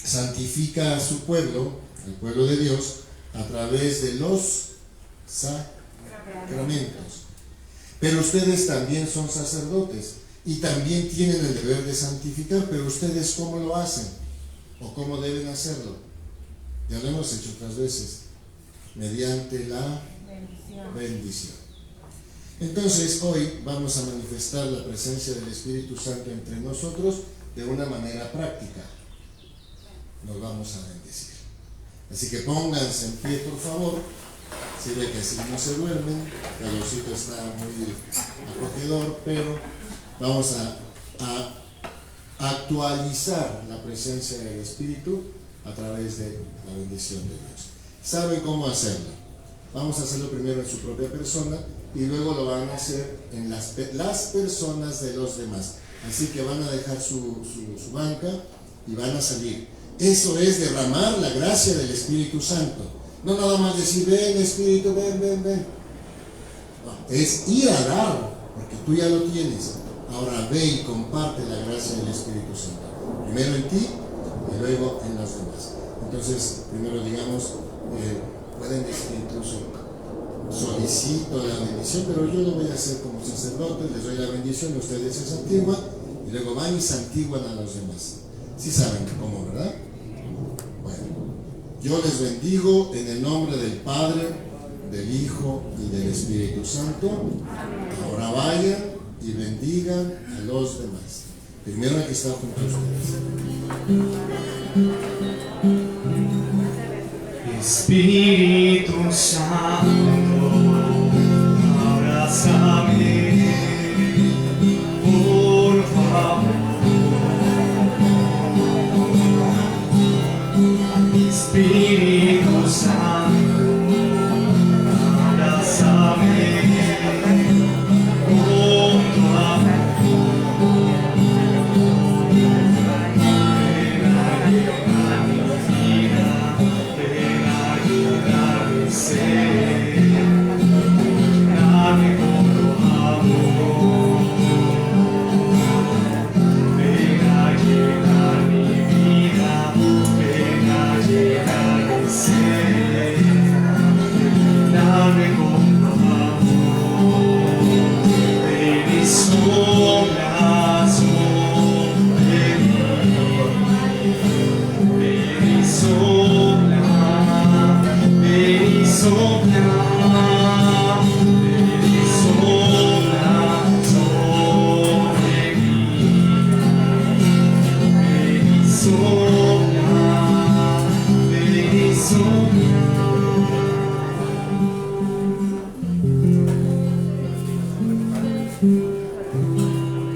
santifica a su pueblo, al pueblo de Dios, a través de los sacramentos. Pero ustedes también son sacerdotes y también tienen el deber de santificar, pero ustedes ¿cómo lo hacen? ¿O cómo deben hacerlo? Ya lo hemos hecho otras veces, mediante la bendición. Entonces hoy vamos a manifestar la presencia del Espíritu Santo entre nosotros de una manera práctica. Nos vamos a bendecir. Así que pónganse en pie, por favor. Si ve que así no se duermen, el calorcito está muy acogedor, pero vamos a actualizar la presencia del Espíritu a través de la bendición de Dios. ¿Saben cómo hacerlo? Vamos a hacerlo primero en su propia persona y luego lo van a hacer en las personas de los demás. Así que van a dejar su banca y van a salir. Eso es derramar la gracia del Espíritu Santo. No nada más decir, ven Espíritu, ven. No, es ir a dar, porque tú ya lo tienes. Ahora ve y comparte la gracia del Espíritu Santo. Primero en ti y luego en los demás. Entonces, primero digamos, pueden decir incluso, solicito la bendición, pero yo lo voy a hacer como sacerdote, les doy la bendición, ustedes se santiguan y luego van y santiguan a los demás. Sí saben cómo, ¿verdad? Bueno, yo les bendigo en el nombre del Padre, del Hijo y del Espíritu Santo. Ahora vayan y bendigan a los demás. Primero el que está junto a ustedes. Espíritu Santo, abrázame, por favor. Espíritu Santo, abrázame, con tu amor. Ven a llenar mi vida, ven a llenar mi ser, llenarme con tu amor. Ven a llenar mi vida, ven a llenar mi ser, llenarme con tu amor. Ven y sopla sobre mí, ven y sopla, ven y sopla, ven y sopla sobre mí, ven y sopla, ven y sopla.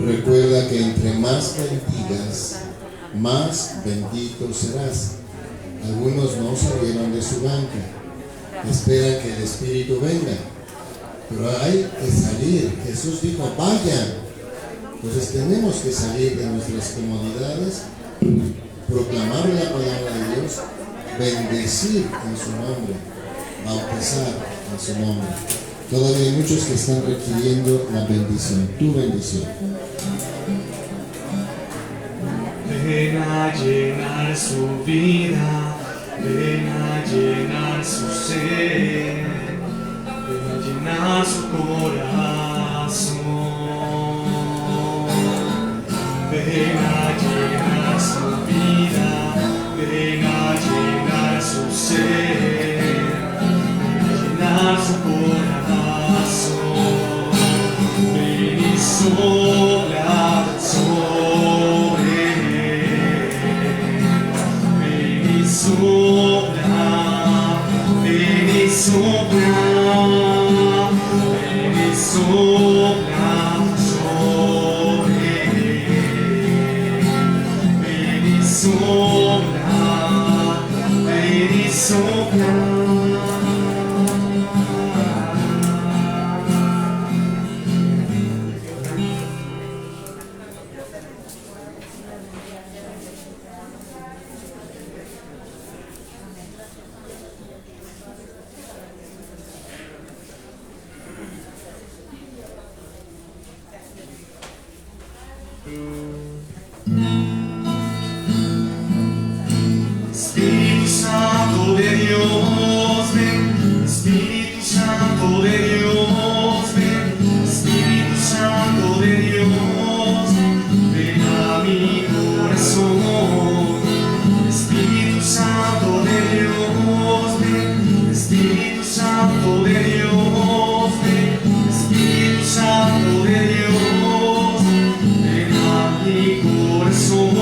Recuerda que entre más bendigas, más bendito serás. Algunos no salieron de su banca, esperan que el Espíritu venga, pero hay que salir. Jesús dijo, vayan. Entonces tenemos que salir de nuestras comodidades, proclamar la palabra de Dios, bendecir en su nombre, bautizar en su nombre. Todavía hay muchos que están requiriendo la bendición, tu bendición. Ven a llenar su vida, ven a llenar su ser, ser, llenar su corazón. Ven y sopla sobre él. Ven y sopla, ven y sopla, ven y sopla sobre él. Ven y sopla, ven y sopla. Espíritu Santo de Dios, ven. Espíritu Santo de Dios, ven. Espíritu Santo de Dios, ven a mi corazón. Espíritu Santo de Dios, ven. Espíritu Santo de Dios, ven. Espíritu Santo de Dios, ven a mi corazón.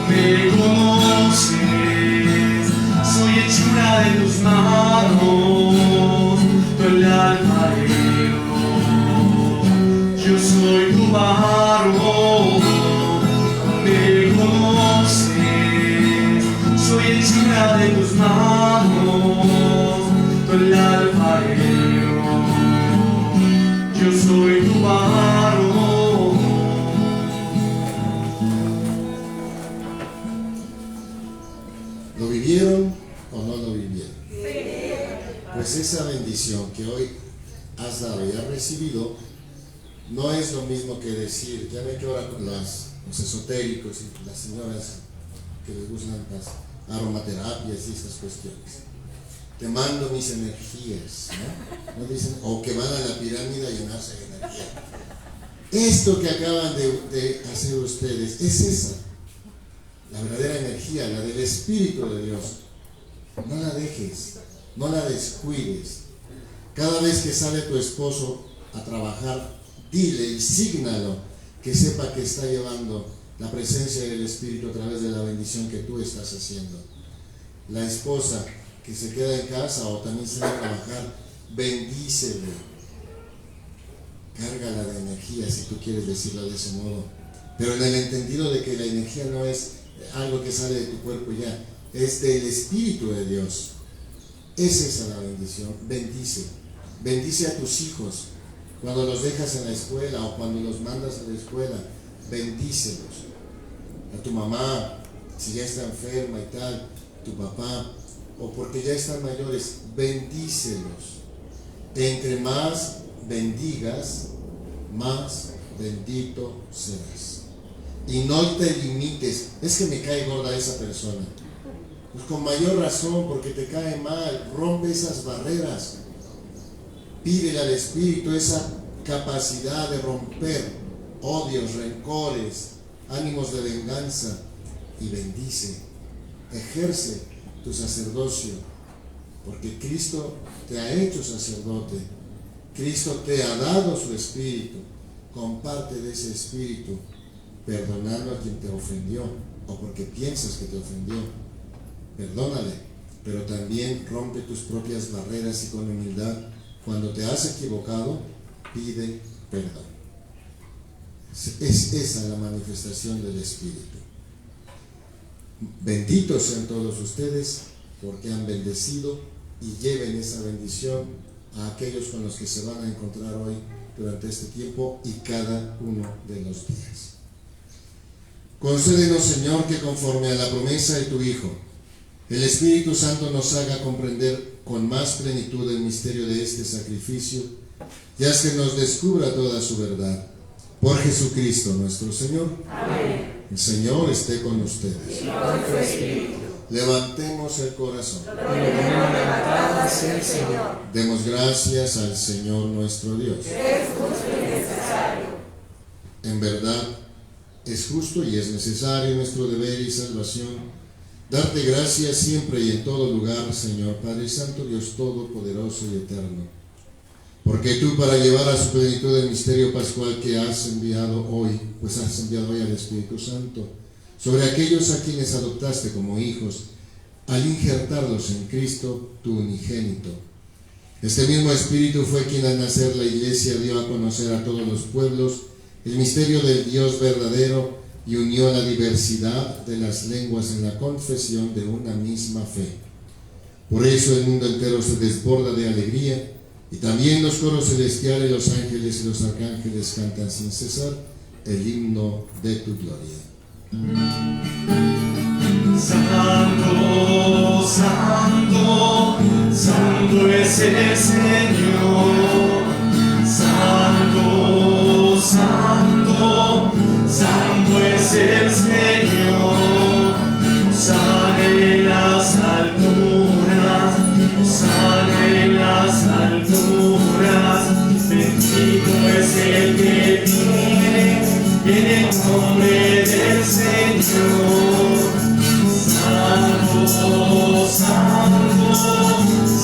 Me conoces, soy hechura de tus manos, tú el alfarero, yo soy tu barro. Me conoces, soy hechura de tus manos, tú el alfarero, yo soy tu barro. ¿Lo vivieron o no lo vivieron? Pues esa bendición que hoy has dado y has recibido no es lo mismo que decir, ya ven que ahora con los esotéricos y las señoras que les gustan las aromaterapias y estas cuestiones. Te mando mis energías, ¿no? ¿No dicen? O que van a la pirámide a llenarse de energía. Esto que acaban de hacer ustedes es esa. La verdadera energía, la del Espíritu de Dios. No la dejes, no la descuides. Cada vez que sale tu esposo a trabajar, dile y sígnalo, que sepa que está llevando la presencia del Espíritu a través de la bendición que tú estás haciendo. La esposa que se queda en casa o también sale a trabajar, bendícele. Cárgala de energía, si tú quieres decirlo de ese modo. Pero en el entendido de que la energía no es algo que sale de tu cuerpo ya, es del Espíritu de Dios. Es esa la bendición. Bendice. Bendice a tus hijos cuando los dejas en la escuela o cuando los mandas a la escuela. Bendícelos. A tu mamá, si ya está enferma y tal, tu papá, o porque ya están mayores, bendícelos. Entre más bendigas, más bendito serás. Y no te limites, es que me cae gorda esa persona. Pues con mayor razón, porque te cae mal, rompe esas barreras. Pídele al Espíritu esa capacidad de romper odios, rencores, ánimos de venganza, y bendice. Ejerce tu sacerdocio, porque Cristo te ha hecho sacerdote. Cristo te ha dado su Espíritu. Comparte de ese Espíritu, perdonando a quien te ofendió o porque piensas que te ofendió. Perdónale, pero también rompe tus propias barreras y con humildad, cuando te has equivocado, pide perdón. Es esa la manifestación del Espíritu. Benditos sean todos ustedes porque han bendecido, y lleven esa bendición a aquellos con los que se van a encontrar hoy durante este tiempo y cada uno de los días. Concédenos, Señor, que conforme a la promesa de tu Hijo, el Espíritu Santo nos haga comprender con más plenitud el misterio de este sacrificio, y haz que nos descubra toda su verdad. Por Jesucristo nuestro Señor. Amén. El Señor esté con ustedes. Y con tu espíritu. Levantemos el corazón. Demos gracias al Señor nuestro Dios. Es justo y necesario. En verdad, es justo y es necesario nuestro deber y salvación Darte gracias siempre y en todo lugar, Señor Padre Santo, Dios Todopoderoso y Eterno. Porque tú, para llevar a su plenitud el misterio pascual que has enviado hoy, pues has enviado hoy al Espíritu Santo, sobre aquellos a quienes adoptaste como hijos, al injertarlos en Cristo, tu unigénito. Este mismo Espíritu fue quien al nacer la Iglesia dio a conocer a todos los pueblos el misterio del Dios verdadero y unió la diversidad de las lenguas en la confesión de una misma fe. Por eso el mundo entero se desborda de alegría, y también los coros celestiales, los ángeles y los arcángeles cantan sin cesar el himno de tu gloria. Santo, santo, santo es el Señor. Santo, santo, santo es el Señor. Sana en las alturas, sana en las alturas. Bendito es el que viene en el nombre del Señor. Santo, santo,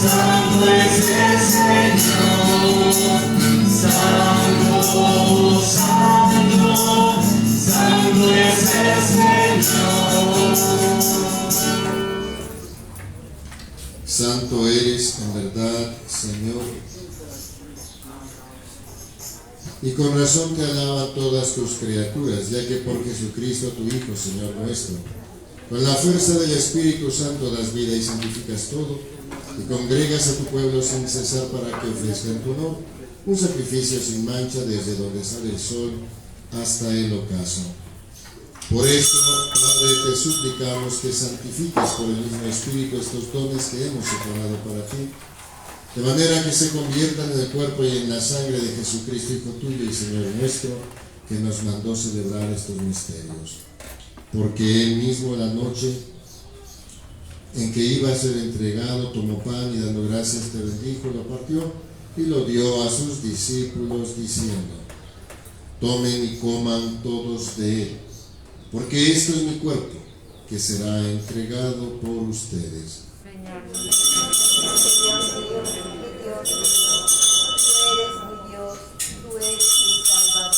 santo es el Señor. Santo, santo, santo es el Señor. Santo eres en verdad, Señor, y con razón te alaban todas tus criaturas, ya que por Jesucristo tu Hijo, Señor nuestro, con la fuerza del Espíritu Santo das vida y santificas todo, y congregas a tu pueblo sin cesar para que ofrezca en tu honor un sacrificio sin mancha desde donde sale el sol hasta el ocaso. Por eso, Padre, te suplicamos que santifiques por el mismo Espíritu estos dones que hemos separado para ti, de manera que se conviertan en el cuerpo y en la sangre de Jesucristo, Hijo tuyo y Señor nuestro, que nos mandó celebrar estos misterios. Porque Él mismo, la noche en que iba a ser entregado, tomó pan y dando gracias te bendijo, lo partió y lo dio a sus discípulos diciendo: tomen y coman todos de él, porque esto es mi cuerpo, que será entregado por ustedes. Señor mío, mi Dios mío, tú eres mi Dios, tú eres mi Salvador.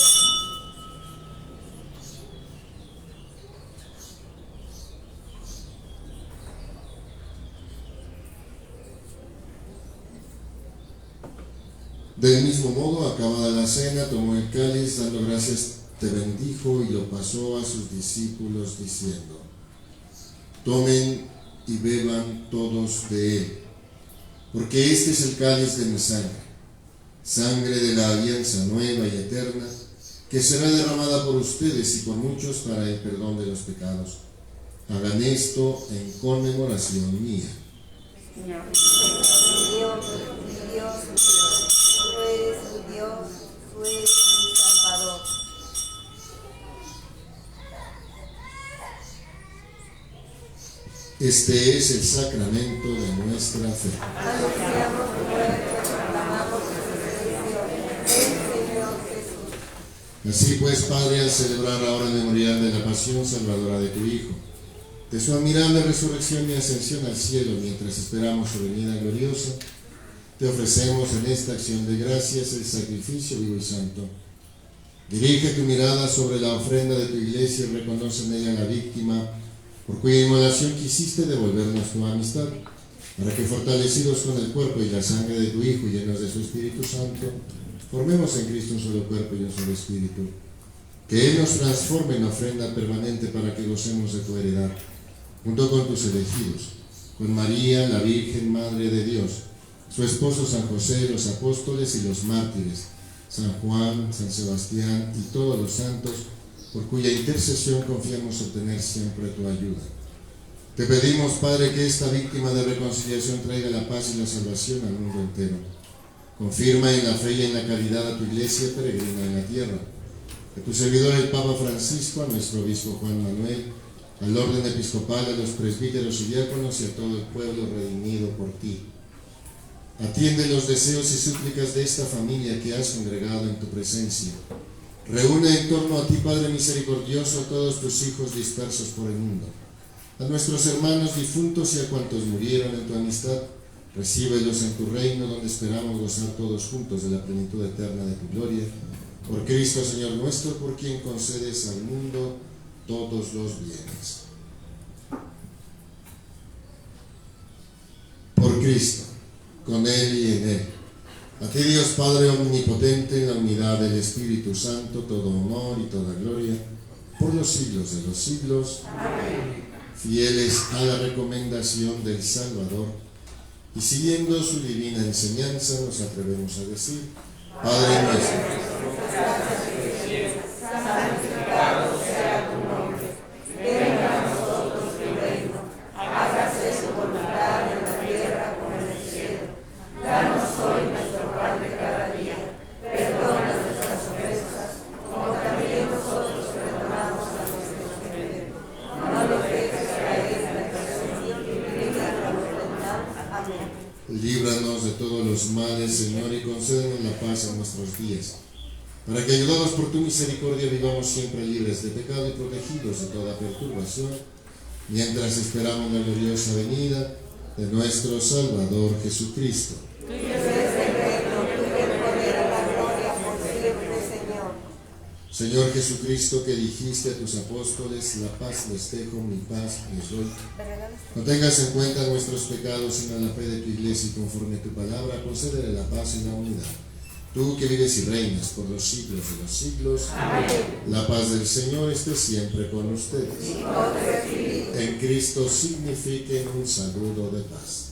Del mismo modo, acabada la cena, tomó el cáliz, dando gracias, te bendijo y lo pasó a sus discípulos diciendo: tomen y beban todos de él, porque este es el cáliz de mi sangre, sangre de la alianza nueva y eterna, que será derramada por ustedes y por muchos para el perdón de los pecados. Hagan esto en conmemoración mía. Señor, mi Dios, mi Dios, mi Dios, tú eres mi Dios, tú eres mi Salvador. Este es el sacramento de nuestra fe. Anunciamos tu muerte, proclamamos tu resurrección. Ven, Señor Jesús. Así pues, Padre, al celebrar ahora el memorial de la pasión salvadora de tu Hijo, de su admirable resurrección y ascensión al cielo, mientras esperamos su venida gloriosa, te ofrecemos en esta acción de gracias el sacrificio vivo y santo. Dirige tu mirada sobre la ofrenda de tu iglesia y reconoce en ella la víctima por cuya inmolación quisiste devolvernos tu amistad, para que, fortalecidos con el cuerpo y la sangre de tu Hijo y llenos de su Espíritu Santo, formemos en Cristo un solo cuerpo y un solo Espíritu. Que Él nos transforme en ofrenda permanente para que gocemos de tu heredad, junto con tus elegidos, con María, la Virgen Madre de Dios, su esposo San José, los apóstoles y los mártires, San Juan, San Sebastián y todos los santos, por cuya intercesión confiamos obtener siempre tu ayuda. Te pedimos, Padre, que esta víctima de reconciliación traiga la paz y la salvación al mundo entero. Confirma en la fe y en la caridad a tu iglesia peregrina en la tierra. Que tu servidor el Papa Francisco, a nuestro obispo Juan Manuel, al orden episcopal, a los presbíteros y diáconos y a todo el pueblo redimido por ti. Atiende los deseos y súplicas de esta familia que has congregado en tu presencia. Reúne en torno a ti, Padre misericordioso, a todos tus hijos dispersos por el mundo. A nuestros hermanos difuntos y a cuantos murieron en tu amistad, recíbelos en tu reino, donde esperamos gozar todos juntos de la plenitud eterna de tu gloria. Por Cristo, Señor nuestro, por quien concedes al mundo todos los bienes. Por Cristo, con Él y en Él. A ti, Dios Padre omnipotente, en la unidad del Espíritu Santo, todo honor y toda gloria, por los siglos de los siglos. Amén. Fieles a la recomendación del Salvador, y siguiendo su divina enseñanza, nos atrevemos a decir: Padre nuestro, santificado sea tu nombre, venga a nosotros tu reino, hágase tu voluntad en la tierra como en el cielo. Danos hoy nuestro pan de cada día, perdona nuestras ofensas, como también nosotros perdonamos a nuestros ofensores. No nos dejes caer en la tentación y líbranos del mal. Amén. líbranos de todos los males, Señor, y concédenos la paz en nuestros días, para que, ayudados por tu misericordia, vivamos siempre libres de pecado y protegidos de toda perturbación, mientras esperamos la gloriosa venida de nuestro Salvador Jesucristo. Tuyo es el reino, tuyo el poder y la gloria por siempre, Señor. Señor Jesucristo, que dijiste a tus apóstoles: la paz les dejo, mi paz les doy. No tengas en cuenta nuestros pecados, sino la fe de tu iglesia, y conforme a tu palabra, concédele la paz y la unidad. Tú que vives y reinas por los siglos de los siglos. Amén. La paz del Señor esté siempre con ustedes. Y con tu espíritu. En Cristo signifiquen un saludo de paz.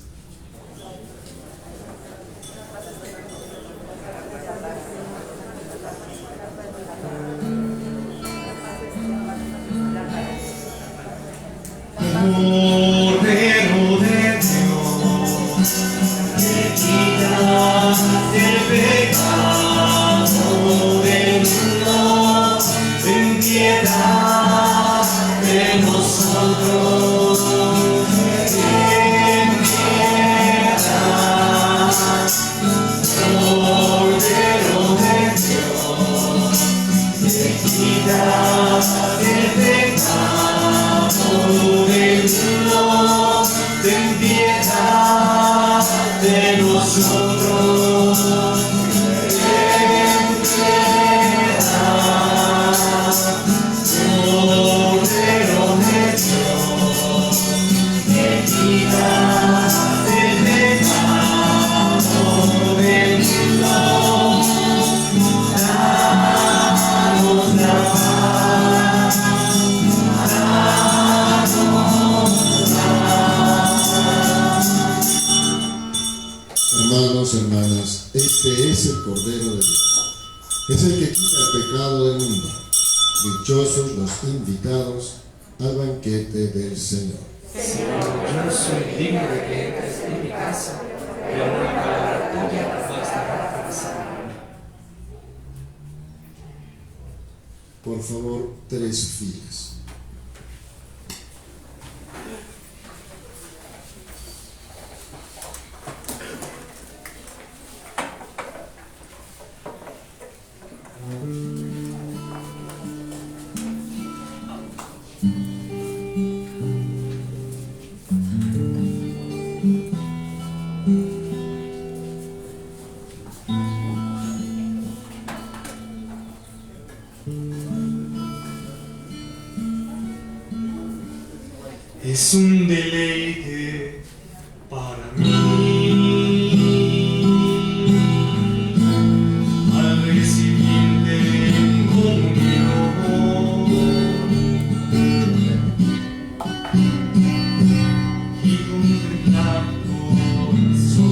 Cordero de Dios, que quitas el pecado del mundo, ten piedad de nosotros, ten piedad. Cordero de Dios, que quitas el pecado del mundo, ten piedad de nosotros, ten piedad. Cordero de Dios, que quitas el pecado del mundo, danos la paz. Hermanos, hermanas, este es el Cordero de Dios. Es el que quita el pecado del mundo. Dichosos los invitados al banquete del Señor. Señor, yo no soy digno de que entres en mi casa, pero una palabra tuya bastará para salvarme. Por favor, 3 filas. Es un deleite para mí al recibirte en comunión y contemplar tu corazón,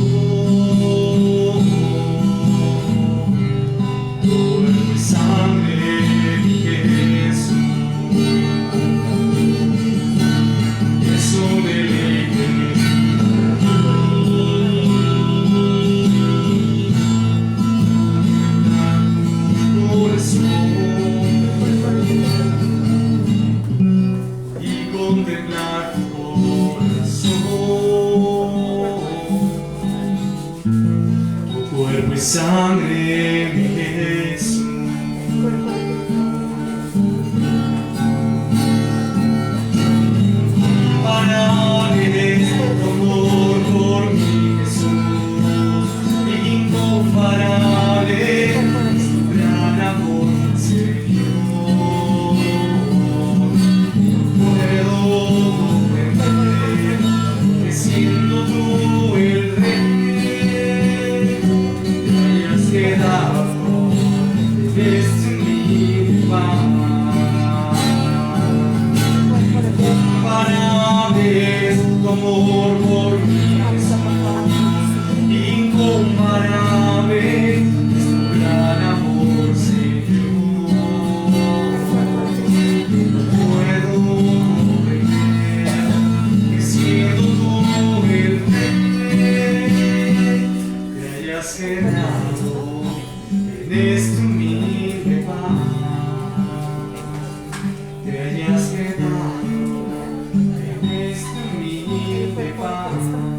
cuerpo y sangre de mi Jesús. Un deleite y contemplar tu corazón, tu cuerpo y sangre, mi Jesús. hayas quedado en este humilde pan, te hayas quedado en este humilde pan.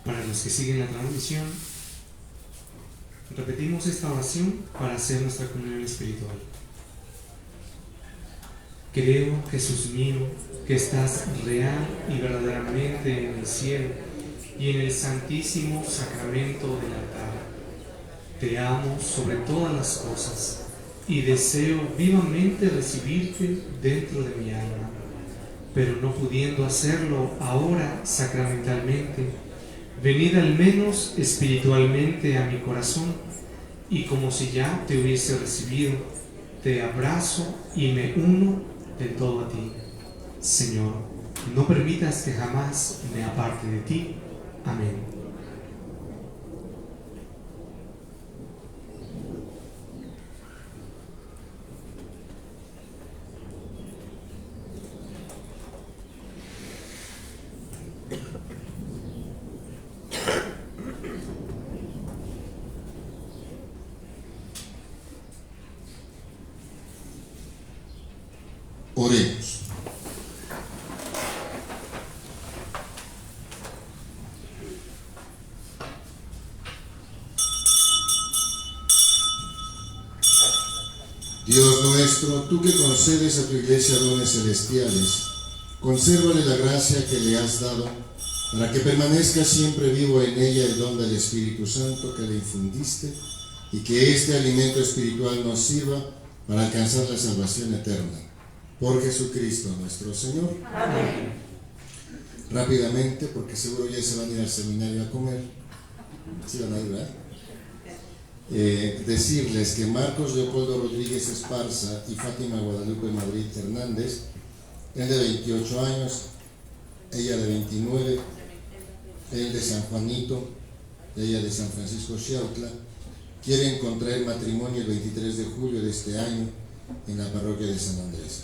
Para los que siguen la transmisión, repetimos esta oración para hacer nuestra comunión espiritual. Creo, Jesús mío, que estás real y verdaderamente en el cielo y en el santísimo sacramento del altar. Te amo sobre todas las cosas y deseo vivamente recibirte dentro de mi alma, pero no pudiendo hacerlo ahora sacramentalmente, venid al menos espiritualmente a mi corazón, y como si ya te hubiese recibido, te abrazo y me uno de todo a ti. Señor, no permitas que jamás me aparte de ti. Amén. Oremos. Dios nuestro, tú que concedes a tu iglesia dones celestiales, consérvale la gracia que le has dado, para que permanezca siempre vivo en ella el don del Espíritu Santo que le infundiste, y que este alimento espiritual nos sirva para alcanzar la salvación eterna. Por Jesucristo nuestro Señor. Amén. Rápidamente, porque seguro ya se van a ir al seminario a comer. ¿Sí van a ir, verdad? Decirles que Marcos Leopoldo Rodríguez Esparza y Fátima Guadalupe Madrid Hernández, él de 28 años, ella de 29, él de San Juanito, ella de San Francisco Xiautla, quieren contraer matrimonio el 23 de julio de este año en la parroquia de San Andrés.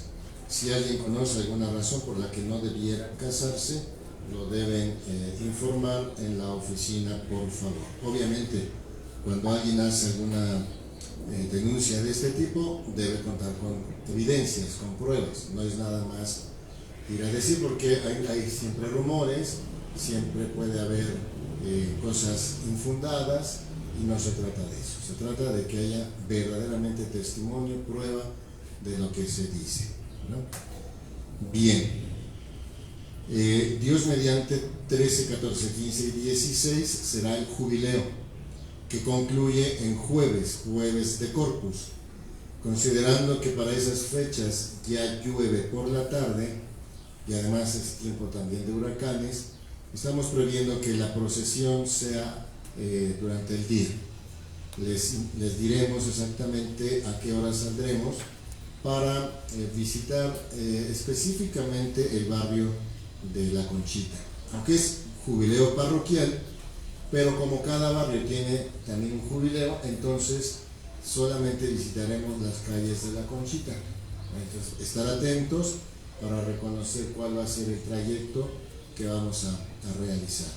Si alguien conoce alguna razón por la que no debieran casarse, lo deben informar en la oficina, por favor. Obviamente, cuando alguien hace alguna denuncia de este tipo, debe contar con evidencias, con pruebas. No es nada más ir a decir, porque hay siempre rumores, siempre puede haber cosas infundadas, y no se trata de eso. Se trata de que haya verdaderamente testimonio, prueba de lo que se dice, ¿no? Bien, Dios mediante 13, 14, 15 y 16 será el jubileo, que concluye en jueves de Corpus. Considerando que para esas fechas ya llueve por la tarde y además es tiempo también de huracanes, estamos previendo que la procesión sea durante el día. Les diremos exactamente a qué hora saldremos para visitar específicamente el barrio de La Conchita, aunque es jubileo parroquial, pero como cada barrio tiene también un jubileo, entonces solamente visitaremos las calles de La Conchita. Entonces, estar atentos para reconocer cuál va a ser el trayecto que vamos a realizar.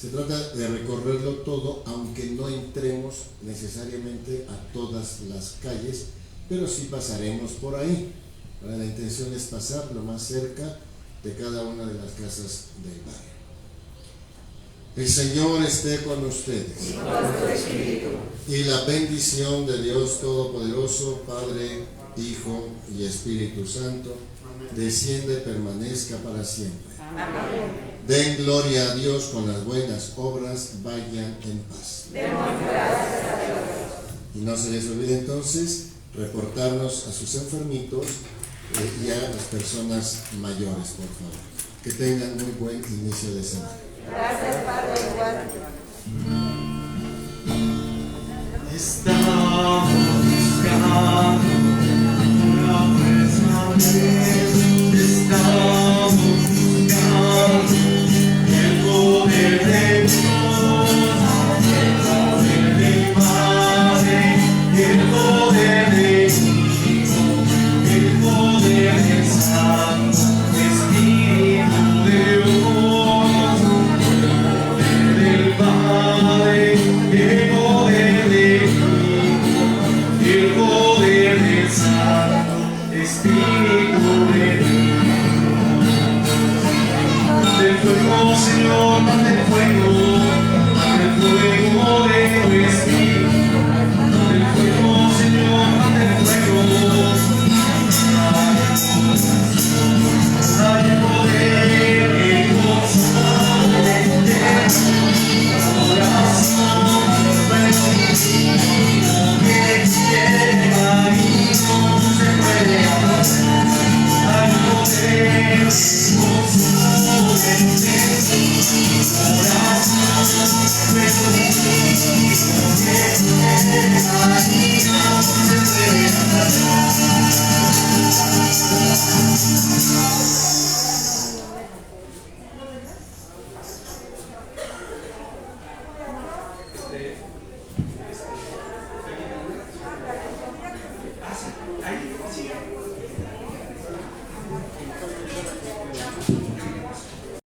Se trata de recorrerlo todo, aunque no entremos necesariamente a todas las calles, pero sí pasaremos por ahí. La intención es pasar lo más cerca de cada una de las casas del barrio. El Señor esté con ustedes. Y la bendición de Dios Todopoderoso, Padre, Hijo y Espíritu Santo, descienda y permanezca para siempre. Amén. Den gloria a Dios con las buenas obras, vayan en paz. Demos gracias a Dios. Y no se les olvide entonces reportarnos a sus enfermitos y a las personas mayores, por favor. Que tengan muy buen inicio de semana. Gracias, Padre, igual. Está